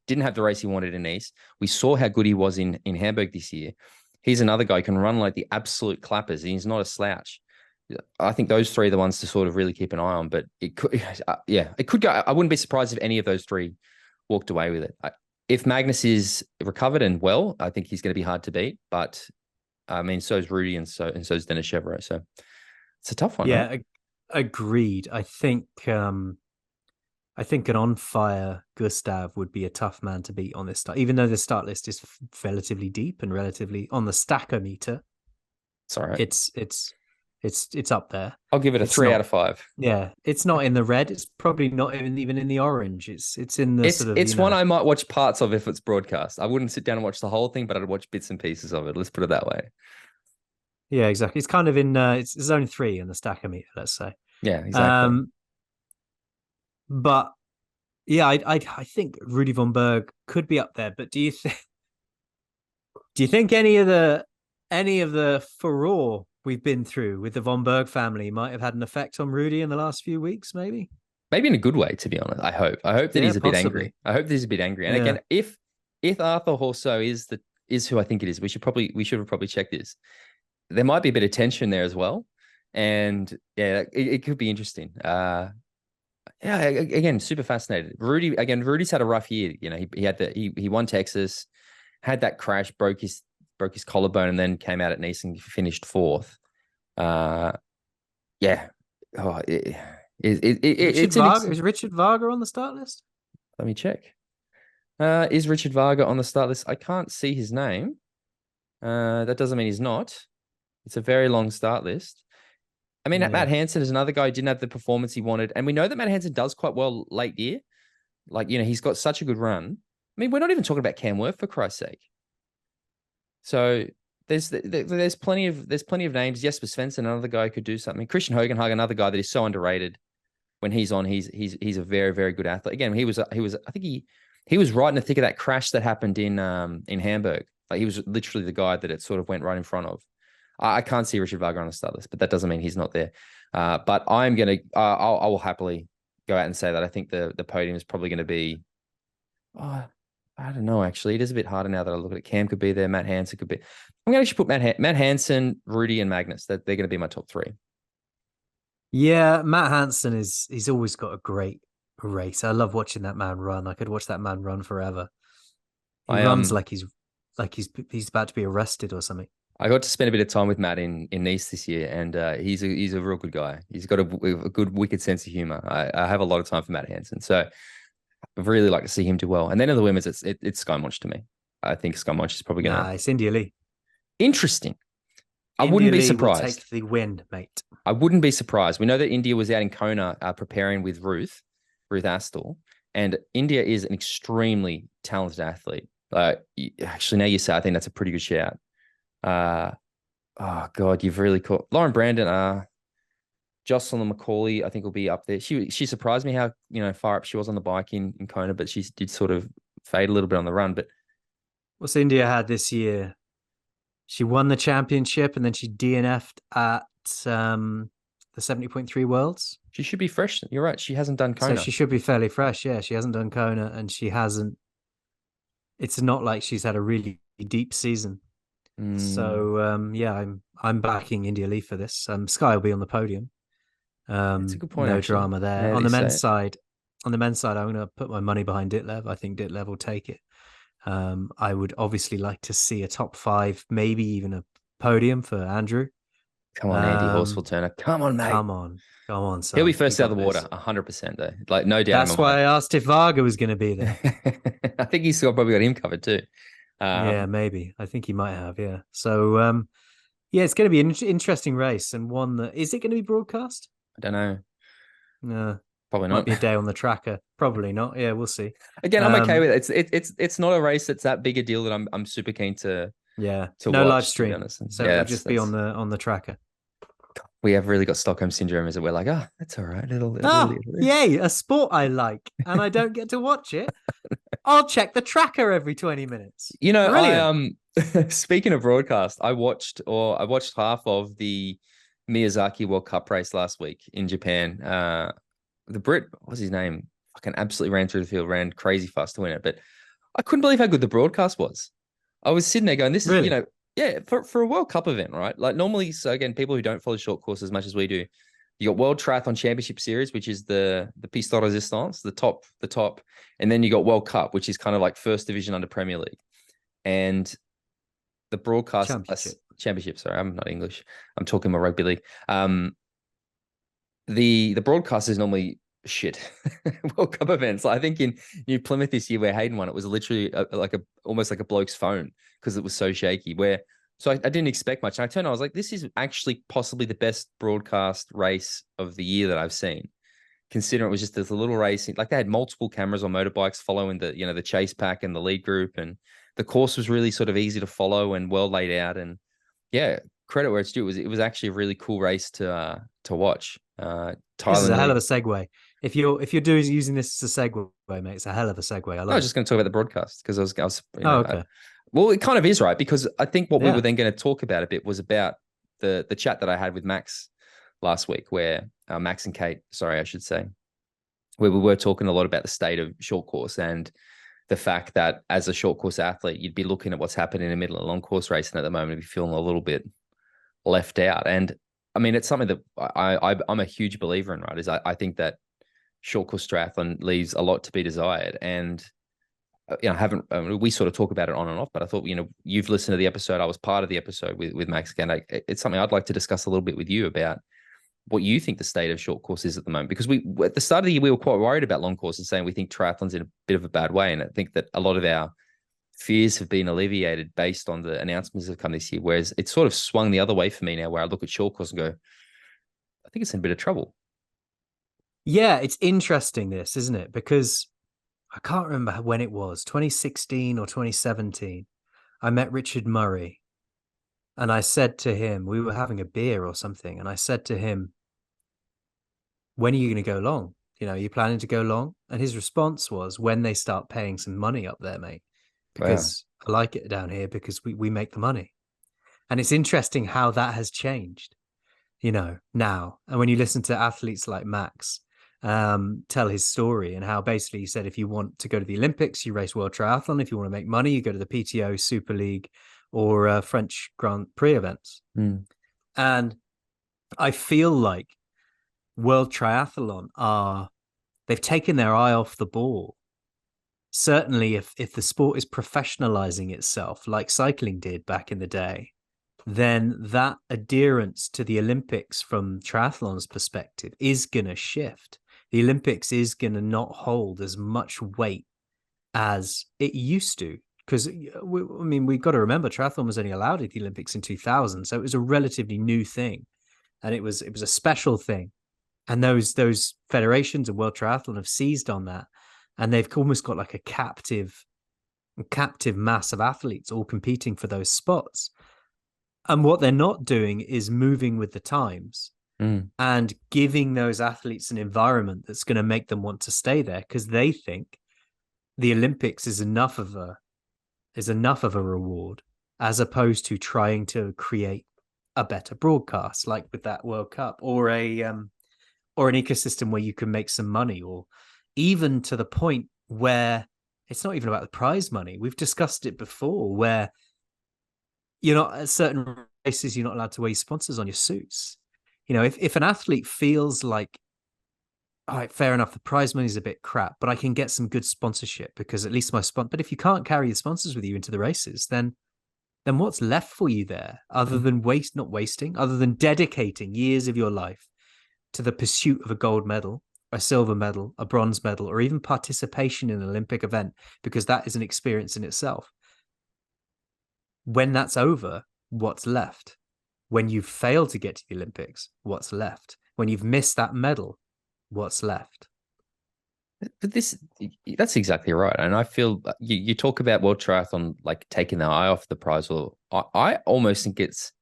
have the race he wanted in Nice. We saw how good he was in Hamburg this year. He's another guy who can run like the absolute clappers. He's not a slouch. I think those three are the ones to sort of really keep an eye on. But it could, it could go. I wouldn't be surprised if any of those three walked away with it. If Magnus is recovered and well, I think he's going to be hard to beat. But I mean, so is Rudy, and so's Dennis Chevrolet. So it's a tough one, right? Yeah, agreed. I think an on fire Gustav would be a tough man to beat on this start, even though the start list is relatively deep and relatively on the stackometer. It's all right. It's up there. I'll give it a It's 3 out of 5. Yeah, it's not in the red. It's probably not even in the orange. It's in the sort of It's one I might watch parts of if it's broadcast. I wouldn't sit down and watch the whole thing, but I'd watch bits and pieces of it. Let's put it that way. Yeah, exactly. It's kind of in it's zone 3 in the stackometer, let's say. Yeah, exactly. But yeah, I think Rudy von Berg could be up there. But do you think any of the furore we've been through with the von Berg family might have had an effect on Rudy in the last few weeks? Maybe in a good way, to be honest. I hope. That he's a bit angry. I hope that he's a bit angry. And again, if Arthur Horseau is who I think it is, we should have probably checked this. There might be a bit of tension there as well, and yeah, it could be interesting. Again, super fascinated. Rudy's had a rough year. He won Texas, had that crash, broke his collarbone, and then came out at Nice and finished fourth. It's Is Richard Varga on the start list? Let me check. Is Richard Varga on the start list? I can't see his name. That doesn't mean he's not. It's a very long start list. I mean, Matt Hansen is another guy who didn't have the performance he wanted. And we know that Matt Hansen does quite well late year. Like, he's got such a good run. I mean, we're not even talking about Cam Worth, for Christ's sake. So there's plenty of names. Jesper Svensson, another guy who could do something. Christian Hogenhag, another guy that is so underrated. When he's on, he's a very, very good athlete. Again, he was I think he was right in the thick of that crash that happened in Hamburg. Like, he was literally the guy that it sort of went right in front of. I can't see Richard Varga on the start list, but that doesn't mean he's not there. But I'm gonna I will happily go out and say that I think the podium is probably going to be. Oh, I don't know. Actually, it is a bit harder now that I look at it. Cam could be there. Matt Hansen could be. I'm going to actually put Matt Hansen, Rudy, and Magnus. That they're going to be my top 3. Yeah, Matt Hansen he's always got a great race. I love watching that man run. I could watch that man run forever. He runs like he's about to be arrested or something. I got to spend a bit of time with Matt in Nice this year, and he's a real good guy. He's got a good, wicked sense of humor. I have a lot of time for Matt Hansen, so I'd really like to see him do well. And then in the women's, it's Sky Monch to me. I think Sky Monch is probably going to. It's India Lee. Interesting. I India wouldn't be Lee surprised. Will take the win, mate. I wouldn't be surprised. We know that India was out in Kona preparing with Ruth Astle, and India is an extremely talented athlete. Actually, now you say, I think that's a pretty good shout. Oh God, you've really caught Lauren Brandon. Jocelyn Macaulay, I think, will be up there. She surprised me how far up she was on the bike in Kona, but she did sort of fade a little bit on the run. But what's India had this year? She won the championship and then she DNF'd at the 70.3 Worlds. She should be fresh. You're right. She hasn't done So Kona. she should be fairly fresh. Yeah, she hasn't done Kona, and she hasn't. It's not like she's had a really deep season. Mm, So yeah, I'm backing India Lee for this. Sky will be on the podium. that's a good point, No actually. drama there. Now that you say it. On the men's side, I'm going to put my money behind Ditlev. I think Ditlev will take it. I would obviously like to see a top 5, maybe even a podium for Andrew. Come on, Andy Horsfall Turner. Come on, mate. Come on, He'll be son. You first out got of the water, this. 100% though. Like, no doubt in my That's why mind. I asked if Varga was going to be there. I think he's still probably got him covered too. Yeah, Um, maybe. I think he might have. Yeah. So yeah, it's going to be an interesting race, and one that is it going to be broadcast? I don't know. No, Probably might not. be a day on the tracker. Probably not. Yeah, we'll see. Again, I'm okay Um, with it. It's not a race that's that big a deal that I'm super keen yeah, to no live watch, to be stream, honest. And so yeah, it'll that's just be that's on the tracker. we have really got Stockholm syndrome, is it? We're like, oh, that's all right. Oh, yay, a sport I like, and I don't get to watch it. I'll check the tracker every 20 minutes. You know, I Brilliant. speaking of broadcast, I watched half of the Miyazaki World Cup race last week in Japan. The Brit, what was his name? Fucking absolutely ran through the field, ran crazy fast to win it. But I couldn't believe how good the broadcast was. I was sitting there going, this is, Really? yeah, for a World Cup event, right? Like normally, so again, people who don't follow short course as much as we do, you got World Triathlon Championship Series, which is the Piste Resistance, the top, and then you got World Cup, which is kind of like first division under Premier League. And the broadcast Championship. championship, sorry, I'm not English. I'm talking about rugby league. The broadcast is normally shit. World Cup events. I think in New Plymouth this year where Hayden won, it was literally almost like a bloke's phone because it was so shaky. So I didn't expect much. And I turned, I was like, this is actually possibly the best broadcast race of the year that I've seen. Considering it was just this little race, like they had multiple cameras on motorbikes following the chase pack and the lead group, and the course was really sort of easy to follow and well laid out. And yeah, credit where it's due. It was actually a really cool race to watch. This is Thailand a hell lead. of a segue. If you're doing using this as a segue, mate, it's a hell of a segue. I I love was it. just going to talk about the broadcast because Oh, okay. well, it kind of is right because I think what we were Yeah. then going to talk about a bit was about the chat that I had with Max last week, where Max and Kate, sorry, I should say, where we were talking a lot about the state of short course and the fact that as a short course athlete, you'd be looking at what's happening in the middle of a long course racing at the moment and be feeling a little bit left out. And I mean, it's something that I'm a huge believer in, right? Is I think that short course triathlon leaves a lot to be desired. And we sort of talk about it on and off, but I thought, you've listened to the episode. I was part of the episode with Max again. It's something I'd like to discuss a little bit with you about what you think the state of short course is at the moment, because we at the start of the year we were quite worried about long courses, saying we think triathlon's in a bit of a bad way, and I think that a lot of our fears have been alleviated based on the announcements that have come this year. Whereas it's sort of swung the other way for me now, where I look at short course and go, I think it's in a bit of trouble. Yeah, it's interesting this, isn't it? Because I can't remember when it was, 2016 or 2017. I met Richard Murray and I said to him, we were having a beer or something, and I said to him, when are you going to go long? Are you planning to go long? And his response was, when they start paying some money up there, mate, Wow. because I like it down here because we make the money. And it's interesting how that has changed, now. And when you listen to athletes like Max tell his story, and how basically he said, if you want to go to the Olympics, you race World Triathlon. If you want to make money, you go to the PTO, Super League, or French Grand Prix events. Mm. And I feel like World Triathlon they've taken their eye off the ball. Certainly, if the sport is professionalizing itself like cycling did back in the day, then that adherence to the Olympics from triathlon's perspective is going to shift. The Olympics is going to not hold as much weight as it used to. Because, we've got to remember, triathlon was only allowed at the Olympics in 2000. So it was a relatively new thing. And it was a special thing. And those federations of World Triathlon have seized on that. And they've almost got like a captive mass of athletes all competing for those spots. And what they're not doing is moving with the times and giving those athletes an environment that's going to make them want to stay there, because they think the Olympics is enough of a reward, as opposed to trying to create a better broadcast, like with that World Cup, or or an ecosystem where you can make some money, or even to the point where it's not even about the prize money. We've discussed it before, where you're not at certain races, you're not allowed to wear sponsors on your suits. You know, if an athlete feels like, all right, fair enough, the prize money is a bit crap, but I can get some good sponsorship because at least but if you can't carry the sponsors with you into the races, then what's left for you there other than not wasting, other than dedicating years of your life to the pursuit of a gold medal, a silver medal, a bronze medal, or even participation in an Olympic event, because that is an experience in itself. When that's over, what's left? When you've failed to get to the Olympics, what's left? When you've missed that medal, what's left? But that's exactly right. And I feel you talk about World Triathlon, like taking their eye off the prize. Or I almost think it's,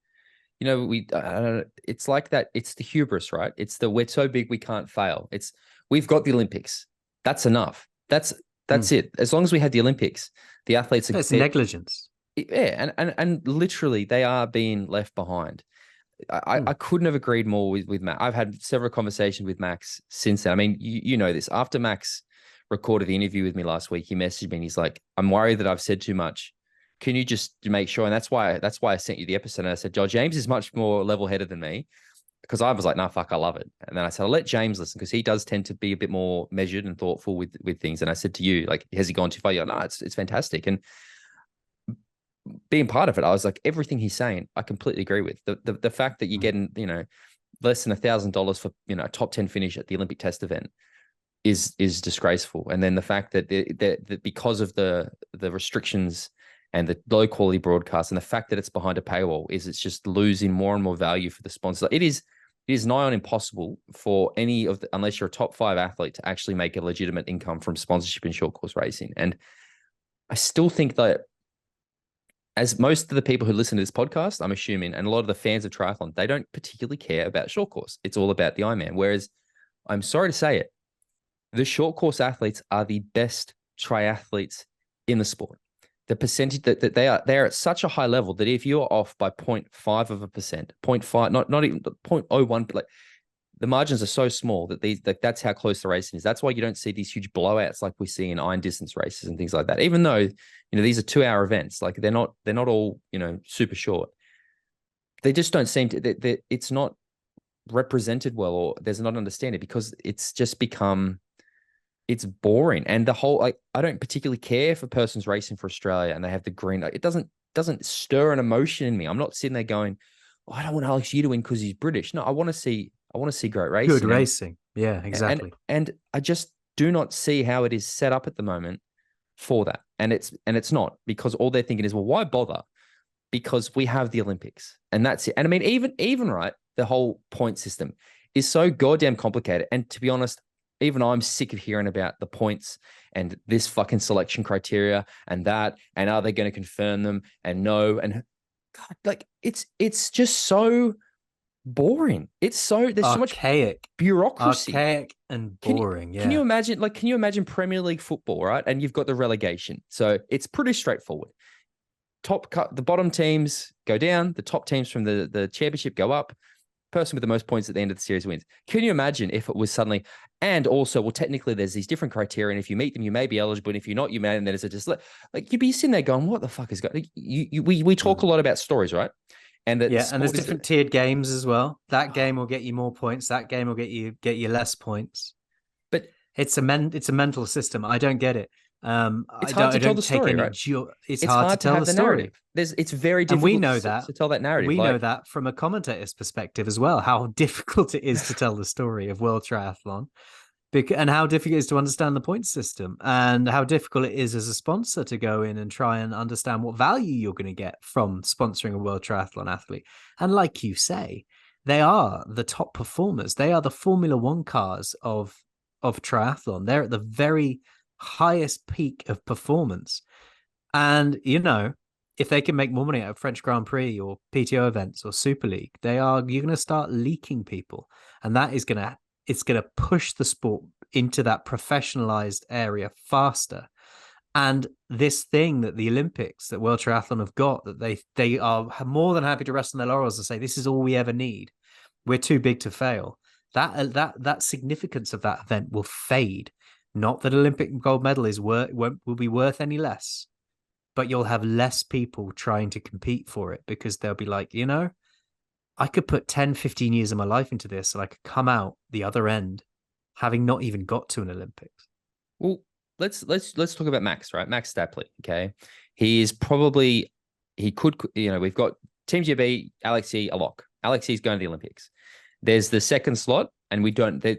it's like that. It's the hubris, right? It's we're so big we can't fail. We've got the Olympics. That's enough. That's it. As long as we had the Olympics, the athletes are. It's negligence. Yeah, and literally they are being left behind. I couldn't have agreed more with Matt. I've had several conversations with Max since then. I mean, you know this. After Max recorded the interview with me last week, he messaged me and he's like, "I'm worried that I've said too much. Can you just make sure?" And that's why I sent you the episode. And I said, "Joe, James is much more level-headed than me," because I was like, "Nah, fuck, I love it." And then I said, "I'll let James listen because he does tend to be a bit more measured and thoughtful with things." And I said to you, like, "Has he gone too far?" You're like, "No, it's fantastic." And being part of it, I was like, everything he's saying, I completely agree with. The fact that you're getting, less than $1,000 for, a top 10 finish at the Olympic test event is disgraceful. And then the fact that because of the restrictions and the low quality broadcast and the fact that it's behind a paywall it's just losing more and more value for the sponsor. It is nigh on impossible for unless you're a top 5 athlete to actually make a legitimate income from sponsorship in short course racing. And I still think that, as most of the people who listen to this podcast, I'm assuming, and a lot of the fans of triathlon, they don't particularly care about short course. It's all about the Ironman. Whereas, I'm sorry to say it, the short course athletes are the best triathletes in the sport. The percentage that they're at such a high level that if you're off by 0.5%, 0.5, not even 0.01, but like the margins are so small that that's how close the racing is. That's why you don't see these huge blowouts like we see in iron distance races and things like that. Even though, these are 2-hour events, like they're not all, super short. They just don't seem to, it's not represented well, or there's not understanding because it's just become, it's boring. And the whole, I don't particularly care if a person's racing for Australia and they have the green, it doesn't stir an emotion in me. I'm not sitting there going, oh, I don't want Alex Yu to win because he's British. No, I want to see great racing. Good racing. Yeah, exactly. And I just do not see how it is set up at the moment for that. And it's not, because all they're thinking is, well, why bother? Because we have the Olympics and that's it. And I mean, even right, the whole point system is so goddamn complicated. And to be honest, even I'm sick of hearing about the points and this fucking selection criteria and that, and are they going to confirm them and no, and God, like it's just so boring. There's so much bureaucracy. Archaic and boring. Can you imagine Premier League football, right? And you've got the relegation. So it's pretty straightforward. The bottom teams go down, the top teams from the championship go up. Person with the most points at the end of the series wins. Can you imagine if it was suddenly, and also, well, technically there's these different criteria, and if you meet them, you may be eligible, and if you're not, you may, and then it's just like you'd be sitting there going, what the fuck is going? We talk a lot about stories, right? And that and there's different tiered games as well. That game will get you more points. That game will get you less points. But it's a mental system. I don't get it. It's hard to tell the story, right? It's hard to tell the narrative. It's very difficult. And we know that to tell that narrative. We know that from a commentator's perspective as well, how difficult it is to tell the story of World Triathlon, and how difficult it is to understand the point system, and how difficult it is as a sponsor to go in and try and understand what value you're going to get from sponsoring a World Triathlon athlete. And like you say, they are the top performers. They are the Formula One cars of triathlon. They're at the very highest peak of performance. And, if they can make more money out of French Grand Prix or PTO events or Super League, you're going to start leaking people. And that is it's going to push the sport into that professionalized area faster. And this thing that the Olympics, that World Triathlon have got, that they are more than happy to rest on their laurels and say, this is all we ever need. We're too big to fail. That significance of that event will fade. Not that Olympic gold medal will be worth any less, but you'll have less people trying to compete for it because they'll be like, I could put 10, 15 years of my life into this and I could come out the other end having not even got to an Olympics. Well, let's talk about Max, right? Max Stapley. Okay. He could, we've got Team GB, Alexei, a lock. Alexei's going to the Olympics. There's the second slot, and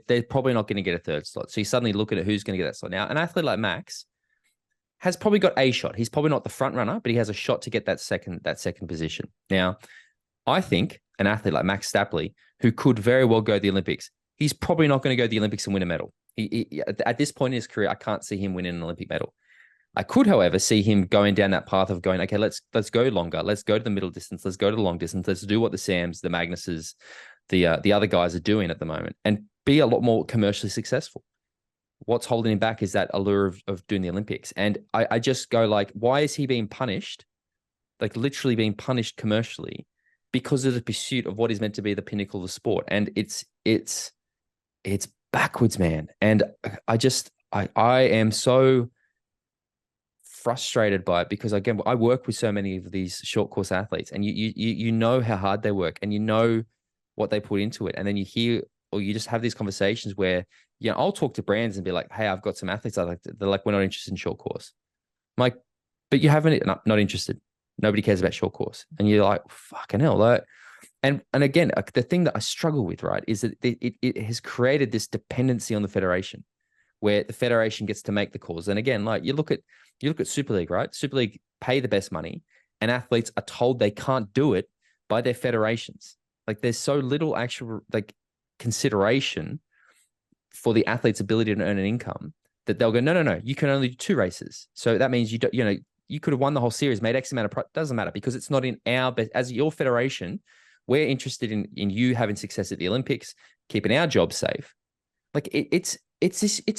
they're probably not going to get a third slot. So you suddenly look at who's going to get that slot. Now, an athlete like Max has probably got a shot. He's probably not the front runner, but he has a shot to get that second position. Now, I think an athlete like Max Stapley, who could very well go to the Olympics, he's probably not going to go to the Olympics and win a medal. At this point in his career, I can't see him winning an Olympic medal. I could, however, see him going down that path of going, okay, let's go longer. Let's go to the middle distance. Let's go to the long distance. Let's do what the Sams, the Magnuses, the other guys are doing at the moment and be a lot more commercially successful. What's holding him back is that allure of doing the Olympics. And I just go like, why is he being punished? Like literally being punished commercially because of the pursuit of what is meant to be the pinnacle of the sport. And it's backwards, man. And I am so frustrated by it because, again, I work with so many of these short course athletes, and you know how hard they work and you know what they put into it. And then you hear, or you just have these conversations where, I'll talk to brands and be like, hey, I've got some athletes. They're like, we're not interested in short course. I'm like, but you haven't, not interested. Nobody cares about short course. And you're like, fucking hell. Like, and again, the thing that I struggle with, right, is that it has created this dependency on the federation where the federation gets to make the calls. And again, like you look at Super League, right? Super League pay the best money and athletes are told they can't do it by their federations. Like there's so little actual like consideration for the athlete's ability to earn an income that they'll go, no, you can only do 2 races. So that means you could have won the whole series, made X amount of doesn't matter because it's not in our best. As your federation, we're interested in you having success at the Olympics, keeping our job safe. Like it's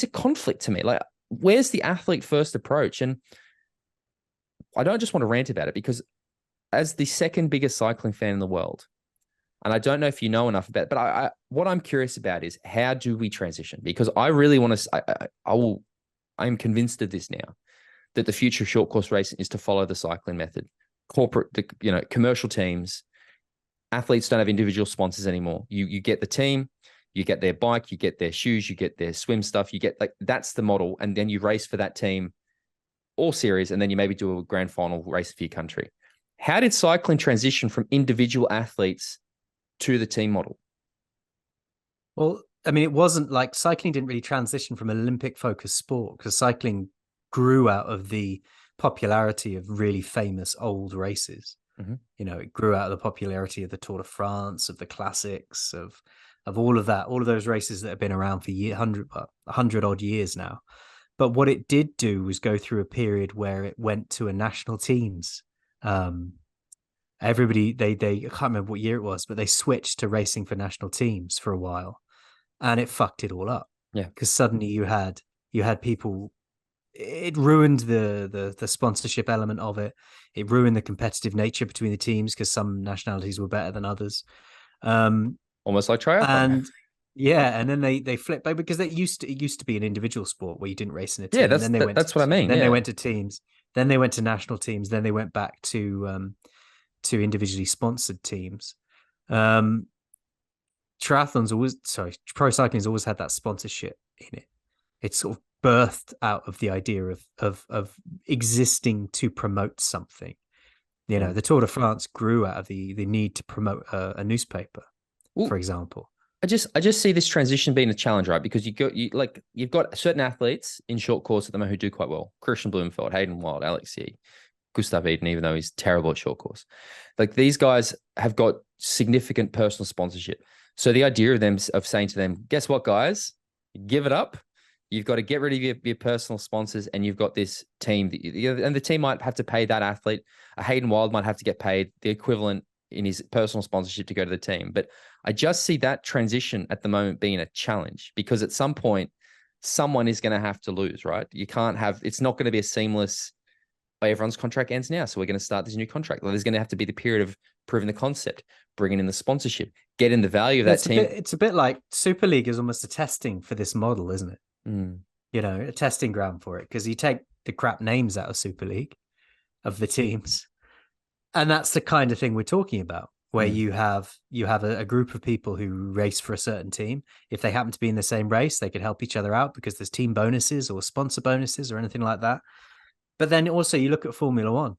a conflict to me. Like, where's the athlete first approach? And I don't just want to rant about it because as the second biggest cycling fan in the world, and I don't know if you know enough about it, but what I'm curious about is how do we transition? Because I really want to, I'm convinced of this now, that the future of short course racing is to follow the cycling method. Commercial teams, athletes don't have individual sponsors anymore. You get the team, you get their bike, you get their shoes, you get their swim stuff, you get that's the model. And then you race for that team all series. And then you maybe do a grand final race for your country. How did cycling transition from individual athletes to the team model? Well, I mean, it wasn't like cycling didn't really transition from an Olympic focused sport because cycling grew out of the popularity of really famous old races. Mm-hmm. It grew out of the popularity of the Tour de France, of the classics, of all of that, all of those races that have been around for 100 odd years now. But what it did do was go through a period where it went to a national teams. Everybody, I can't remember what year it was, but they switched to racing for national teams for a while, and it fucked it all up. Yeah, because suddenly you had people. It ruined the sponsorship element of it. It ruined the competitive nature between the teams because some nationalities were better than others. Almost like triathlon. And and then they flipped back because it used to be an individual sport where you didn't race in a team. Yeah, that's what I mean. Then they went to teams. Then they went to national teams. Then they went back to individually sponsored teams. Pro cycling's always had that sponsorship in it. It's sort of birthed out of the idea of existing to promote something. The Tour de France grew out of the need to promote a newspaper, for example. I just see this transition being a challenge, right? Because you've got certain athletes in short course at the moment who do quite well. Christian Blumenfeld, Hayden Wild, Alexei, Gustav Eden, even though he's terrible at short course. Like these guys have got significant personal sponsorship. So the idea of saying to them, guess what, guys, give it up. You've got to get rid of your personal sponsors, and you've got this team. And the team might have to pay that athlete. A Hayden Wild might have to get paid the equivalent in his personal sponsorship to go to the team. But I just see that transition at the moment being a challenge because at some point, someone is going to have to lose, right? You can't have, it's not going to be a seamless everyone's contract ends now, so we're going to start this new contract. Well, there's going to have to be the period of proving the concept, bringing in the sponsorship, getting the value of that team. It's a bit like Super League is almost a testing for this model, isn't it? Mm. You know, a testing ground for it, because you take the crap names out of Super League of the teams, and that's the kind of thing we're talking about, where you have a group of people who race for a certain team. If they happen to be in the same race, they could help each other out because there's team bonuses or sponsor bonuses or anything like that. But then also you look at Formula One.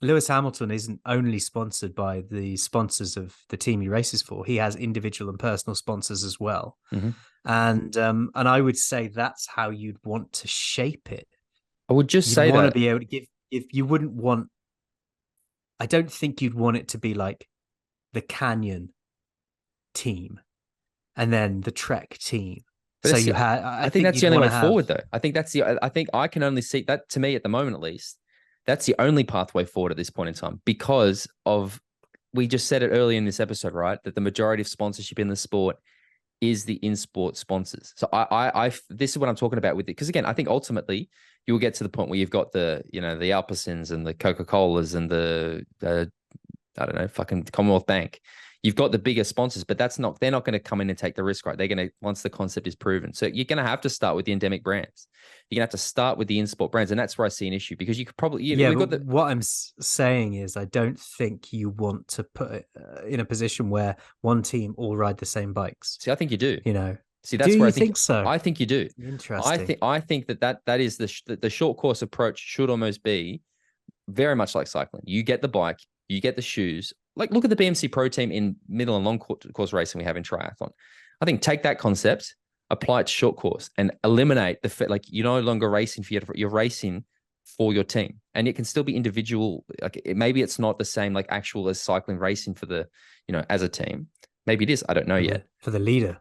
Lewis Hamilton isn't only sponsored by the sponsors of the team he races for. He has individual and personal sponsors as well. Mm-hmm. And I would say that's how you'd want to shape it. I would just You'd say want that to be able to give, if you wouldn't want, I don't think you'd want it to be like the Canyon team and then the Trek team. But So it's you the- had, I think that's the only way forward, have, though. I think I think I can only see that, to me at the moment, at least, that's the only pathway forward at this point in time, because of, we just said it earlier in this episode, right? That the majority of sponsorship in the sport is the in-sport sponsors. So this is what I'm talking about with it. Because again, I think ultimately you'll get to the point where you've got the, you know, the Alpecins and the Coca-Colas and the I don't know, fucking Commonwealth Bank. You've got the bigger sponsors, but they're not going to come in and take the risk, right? They're going to, once the concept is proven. So you're going to have to start with the endemic brands. You're going to have to start with the in-sport brands. And that's where I see an issue, because you could probably, we've got what I'm saying is, I don't think you want to put it in a position where one team all ride the same bikes. See, I think you do. You know, see, that's where I think so. I think you do. Interesting. I think that is the short course approach should almost be very much like cycling. You get the bike, you get the shoes. Like, look at the BMC Pro team in middle and long course racing we have in triathlon. I think take that concept, apply it to short course, and eliminate like, you're no longer racing for you're racing for your team, and it can still be individual. Like, maybe it's not the same like actual as cycling racing for the, you know, as a team. Maybe it is. I don't know yet. For the leader.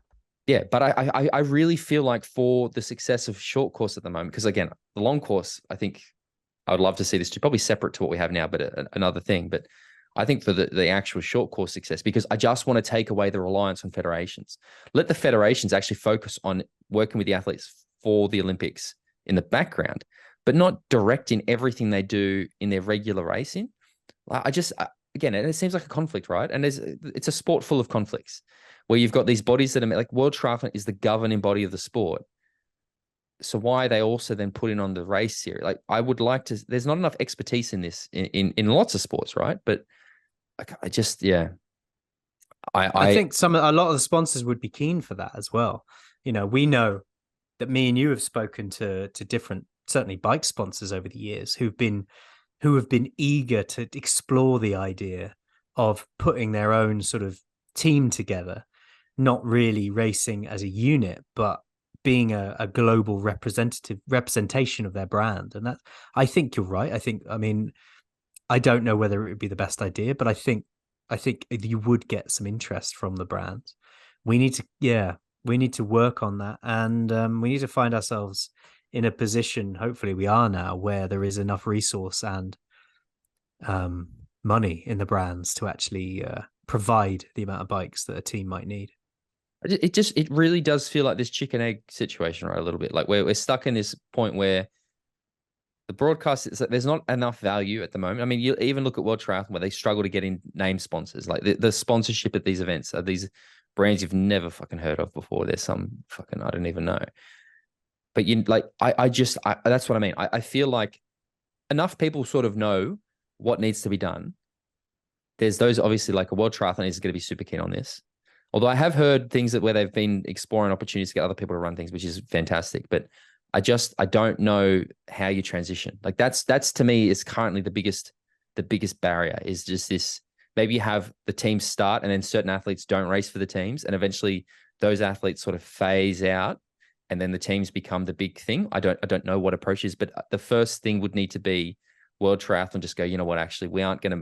Yeah, but I really feel like for the success of short course at the moment, because again, the long course, I think I would love to see this too, probably separate to what we have now, but another thing. But I think for the actual short course success, because I just want to take away the reliance on federations. Let the federations actually focus on working with the athletes for the Olympics in the background, but not directing everything they do in their regular racing. Again, it seems like a conflict, right? And it's a sport full of conflicts, where you've got these bodies that are like, World Triathlon is the governing body of the sport. So why are they also then putting on the race series? Like, I would like to, there's not enough expertise in this in lots of sports, right? But I just, yeah. I think a lot of the sponsors would be keen for that as well. You know, we know that me and you have spoken to different, certainly bike sponsors over the years who have been eager to explore the idea of putting their own sort of team together, not really racing as a unit, but being a global representation of their brand. And that, I think you're right. I mean, I don't know whether it would be the best idea, but I think you would get some interest from the brands. We need to work on that, and we need to find ourselves in a position, hopefully we are now, where there is enough resource and money in the brands to actually provide the amount of bikes that a team might need. It really does feel like this chicken egg situation, right? A little bit like we're stuck in this point where the broadcast, there's not enough value at the moment. I mean, you even look at World Triathlon, where they struggle to get in name sponsors. Like the sponsorship at these events are these brands you've never fucking heard of before. There's some fucking, I don't even know. But that's what I mean. I feel like enough people sort of know what needs to be done. There's those, obviously, like a World Triathlon is going to be super keen on this. Although I have heard things where they've been exploring opportunities to get other people to run things, which is fantastic. But I don't know how you transition. Like that's to me is currently the biggest barrier, is just this. Maybe you have the teams start and then certain athletes don't race for the teams, and eventually those athletes sort of phase out, and then the teams become the big thing. I don't know what approach is, but the first thing would need to be World Triathlon just go, you know what, actually,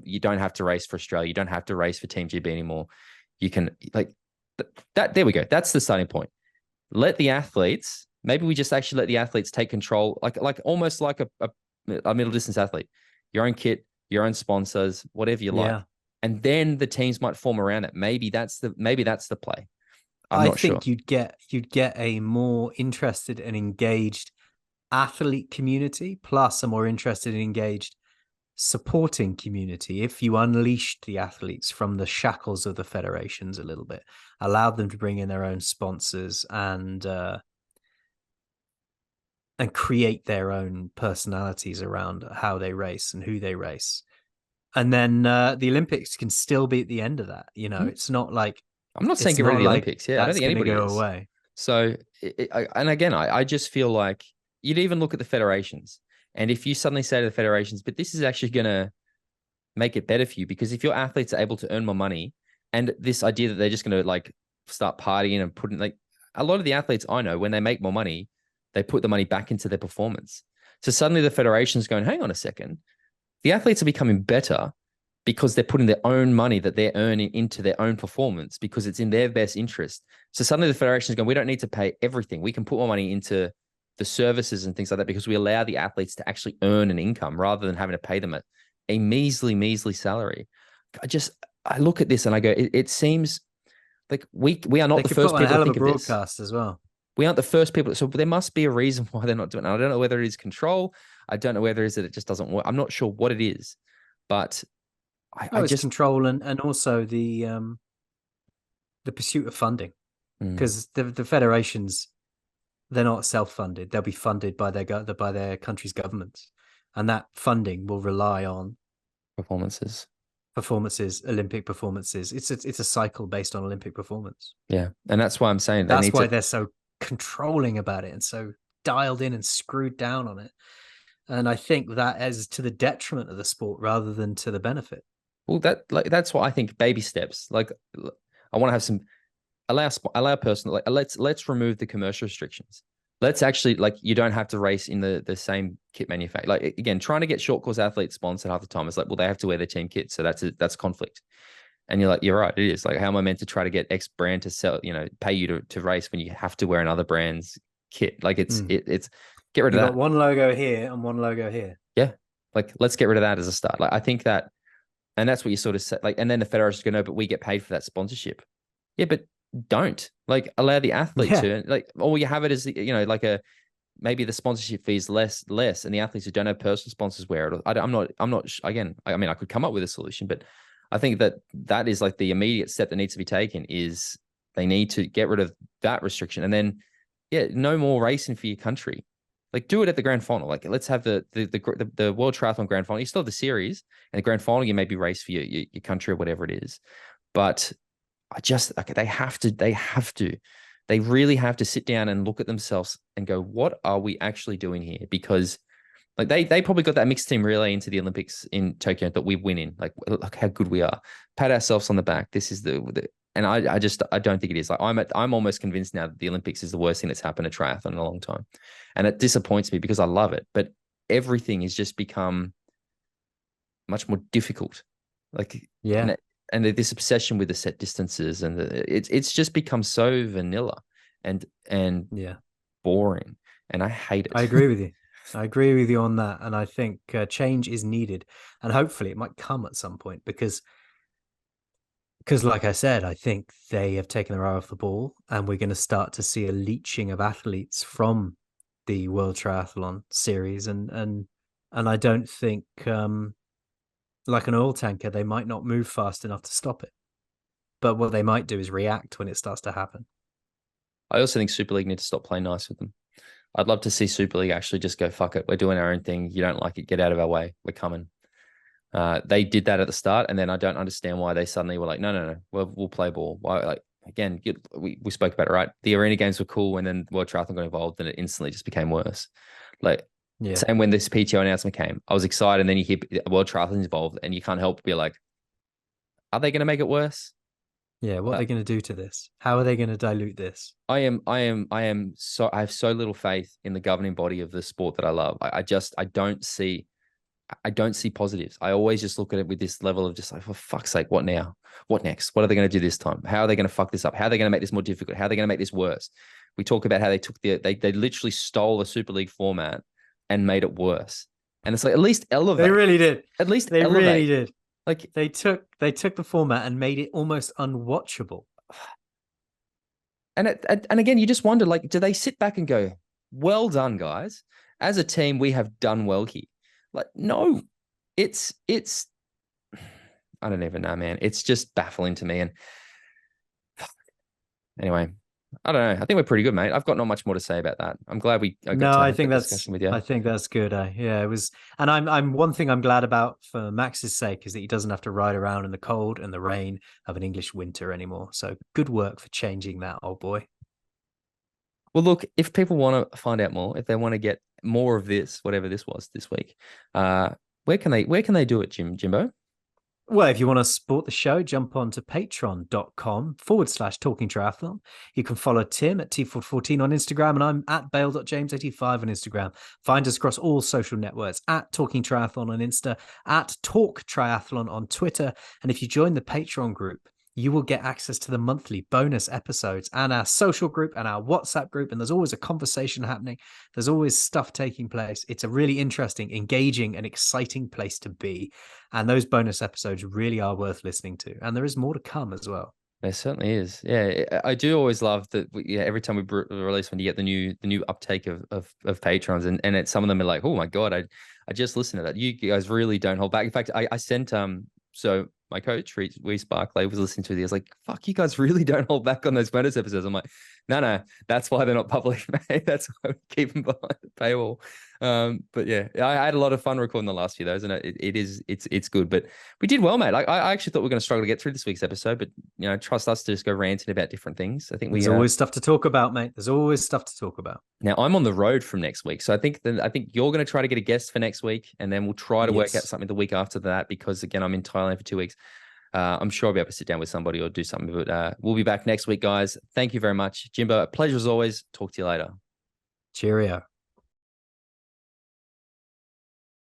you don't have to race for Australia. You don't have to race for Team GB anymore. You can, like, that, there we go. That's the starting point. Maybe we just actually let the athletes take control, like almost like a middle distance athlete, your own kit, your own sponsors, whatever you like. And then the teams might form around it. Maybe that's the play. I'm not sure. I think you'd get a more interested and engaged athlete community, plus a more interested and engaged supporting community, if you unleashed the athletes from the shackles of the federations a little bit, allowed them to bring in their own sponsors and create their own personalities around how they race and who they race. And then the Olympics can still be at the end of that. You know, Hmm. it's not like I'm not saying it's get rid of not the like Olympics. Yeah, I don't that's think going to anybody go is. away. So, and again, I just feel like you'd even look at the federations, and if you suddenly say to the federations, but this is actually going to make it better for you, because if your athletes are able to earn more money, and this idea that they're just going to like start partying and putting, like, a lot of the athletes I know, when they make more money, they put the money back into their performance. So suddenly the federation's going, hang on a second, the athletes are becoming better because they're putting their own money that they're earning into their own performance because it's in their best interest. So suddenly the federation is going, we don't need to pay everything. We can put more money into the services and things like that because we allow the athletes to actually earn an income rather than having to pay them a measly, measly salary. I look at this and I go, it seems like we are not They the could put first on a people to hell of a think of this. broadcast as well. We aren't the first people. So there must be a reason why they're not doing it. I don't know whether it is control. I don't know whether it is that it just doesn't work. I'm not sure what it is, but Oh, I it's just, control and also the pursuit of funding, mm, because the federations, they're not self-funded. They'll be funded by their country's governments, and that funding will rely on performances. performances, Olympic performances. It's a cycle based on Olympic performance. Yeah. And that's why I'm saying they That's need why to, they're so controlling about it and so dialed in and screwed down on it. And I think that is to the detriment of the sport rather than to the benefit. well, that's what I think, baby steps. Like, I want to have some, allow personal, like, let's remove the commercial restrictions. Let's actually, like, you don't have to race in the same kit manufacturer. Like, again, trying to get short course athletes sponsored half the time is like, well, they have to wear their team kit. So that's conflict. And you're like, you're right, it is. Like, how am I meant to try to get X brand to sell, pay you to race when you have to wear another brand's kit? Like, it's get rid You of got that. one logo here and one logo here. Yeah. Like, let's get rid of that as a start. Like, I think that, and that's what you sort of say, like, and then the federation's go, no, but we get paid for that sponsorship. Yeah, but don't, like, allow the athlete Yeah. to, like, or you have it as, like maybe the sponsorship fees less, and the athletes who don't have personal sponsors wear it. I'm not, again, I mean, I could come up with a solution, but I think that is like the immediate step that needs to be taken is they need to get rid of that restriction. And then, yeah, no more racing for your country. Like, do it at the grand final. Like, let's have the World Triathlon Grand Final. You still have the series, and the grand final you maybe race for your country or whatever it is. But okay, they really have to sit down and look at themselves and go, what are we actually doing here? Because, like, they probably got that mixed team relay into the Olympics in Tokyo that we win in. Like, look how good we are. Pat ourselves on the back. This is and I don't think it is. Like, I'm almost convinced now that the Olympics is the worst thing that's happened to triathlon in a long time. And it disappoints me because I love it, but everything has just become much more difficult. Like, Yeah. and this obsession with the set distances, and it's just become so vanilla and Yeah. boring, and I hate I it. agree with you. I agree with you on that. And I think change is needed. And hopefully it might come at some point because like I said, I think they have taken their eye off the ball and we're going to start to see a leaching of athletes from the World Triathlon series. And I don't think like an oil tanker, they might not move fast enough to stop it. But what they might do is react when it starts to happen. I also think Super League need to stop playing nice with them. I'd love to see Super League actually just go, fuck it, we're doing our own thing. You don't like it, get out of our way. We're coming. They did that at the start, and then I don't understand why they suddenly were like, no, we'll play ball. Why? Like, again, we spoke about it, right? The arena games were cool, and then World Triathlon got involved, and it instantly just became worse. Like, Yeah. same when this PTO announcement came, I was excited, and then you hear World Triathlon's involved, and you can't help but be like, are they going to make it worse? Yeah. What are they going to do to this? How are they going to dilute this? I have so little faith in the governing body of the sport that I love. I don't see positives. I always just look at it with this level of just like, for fuck's sake, what now? What next? What are they going to do this time? How are they going to fuck this up? How are they going to make this more difficult? How are they going to make this worse? We talk about how they took they literally stole the Super League format and made it worse. And it's like, at least elevate. They really did. At least They elevate. really did. Like, they took the format and made it almost unwatchable. and again, you just wonder, like, do they sit back and go, well done, guys? As a team, we have done well here. Like, no, it's I don't even know, man. It's just baffling to me. And anyway, I don't know. I think we're pretty good, mate. I've got not much more to say about that. I'm glad I got No, to I have think that that's discussion with you. I think that's good. Yeah, it was, and I'm one thing I'm glad about for Max's sake is that he doesn't have to ride around in the cold and the rain of an English winter anymore. So good work for changing that, old boy. Well, look, if people want to find out more, if they want to get more of this, whatever this was this week, where can they do it, Jimbo? Well, if you want to support the show, jump on to patreon.com/talking triathlon. You can follow Tim at T14 on Instagram, and I'm at bale.james85 on Instagram. Find us across all social networks at Talking Triathlon on Insta, at Talk Triathlon on Twitter. And if you join the Patreon group, you will get access to the monthly bonus episodes and our social group and our WhatsApp group. And there's always a conversation happening. There's always stuff taking place. It's a really interesting, engaging, and exciting place to be. And those bonus episodes really are worth listening to. And there is more to come as well. There certainly is. Yeah, I do always love that. Yeah, every time we release when you get the new uptake of patrons, and some of them are like, oh my god, I just listened to that. You guys really don't hold back. In fact, I sent so my coach Reese Barclay was listening to it. He was like, fuck, you guys really don't hold back on those bonus episodes. I'm like, no, that's why they're not public, mate. That's why we keep them behind the paywall. But yeah, I had a lot of fun recording the last few of those, and it's good. But we did well, mate. I actually thought we were going to struggle to get through this week's episode, but trust us to just go ranting about different things. I think There's always stuff to talk about, mate. There's always stuff to talk about. Now I'm on the road from next week, so I think you're going to try to get a guest for next week, and then we'll try to work out something the week after that, because again, I'm in Thailand for 2 weeks. I'm sure I'll be able to sit down with somebody or do something, but we'll be back next week, guys. Thank you very much, Jimbo. A pleasure as always. Talk to you later. Cheerio.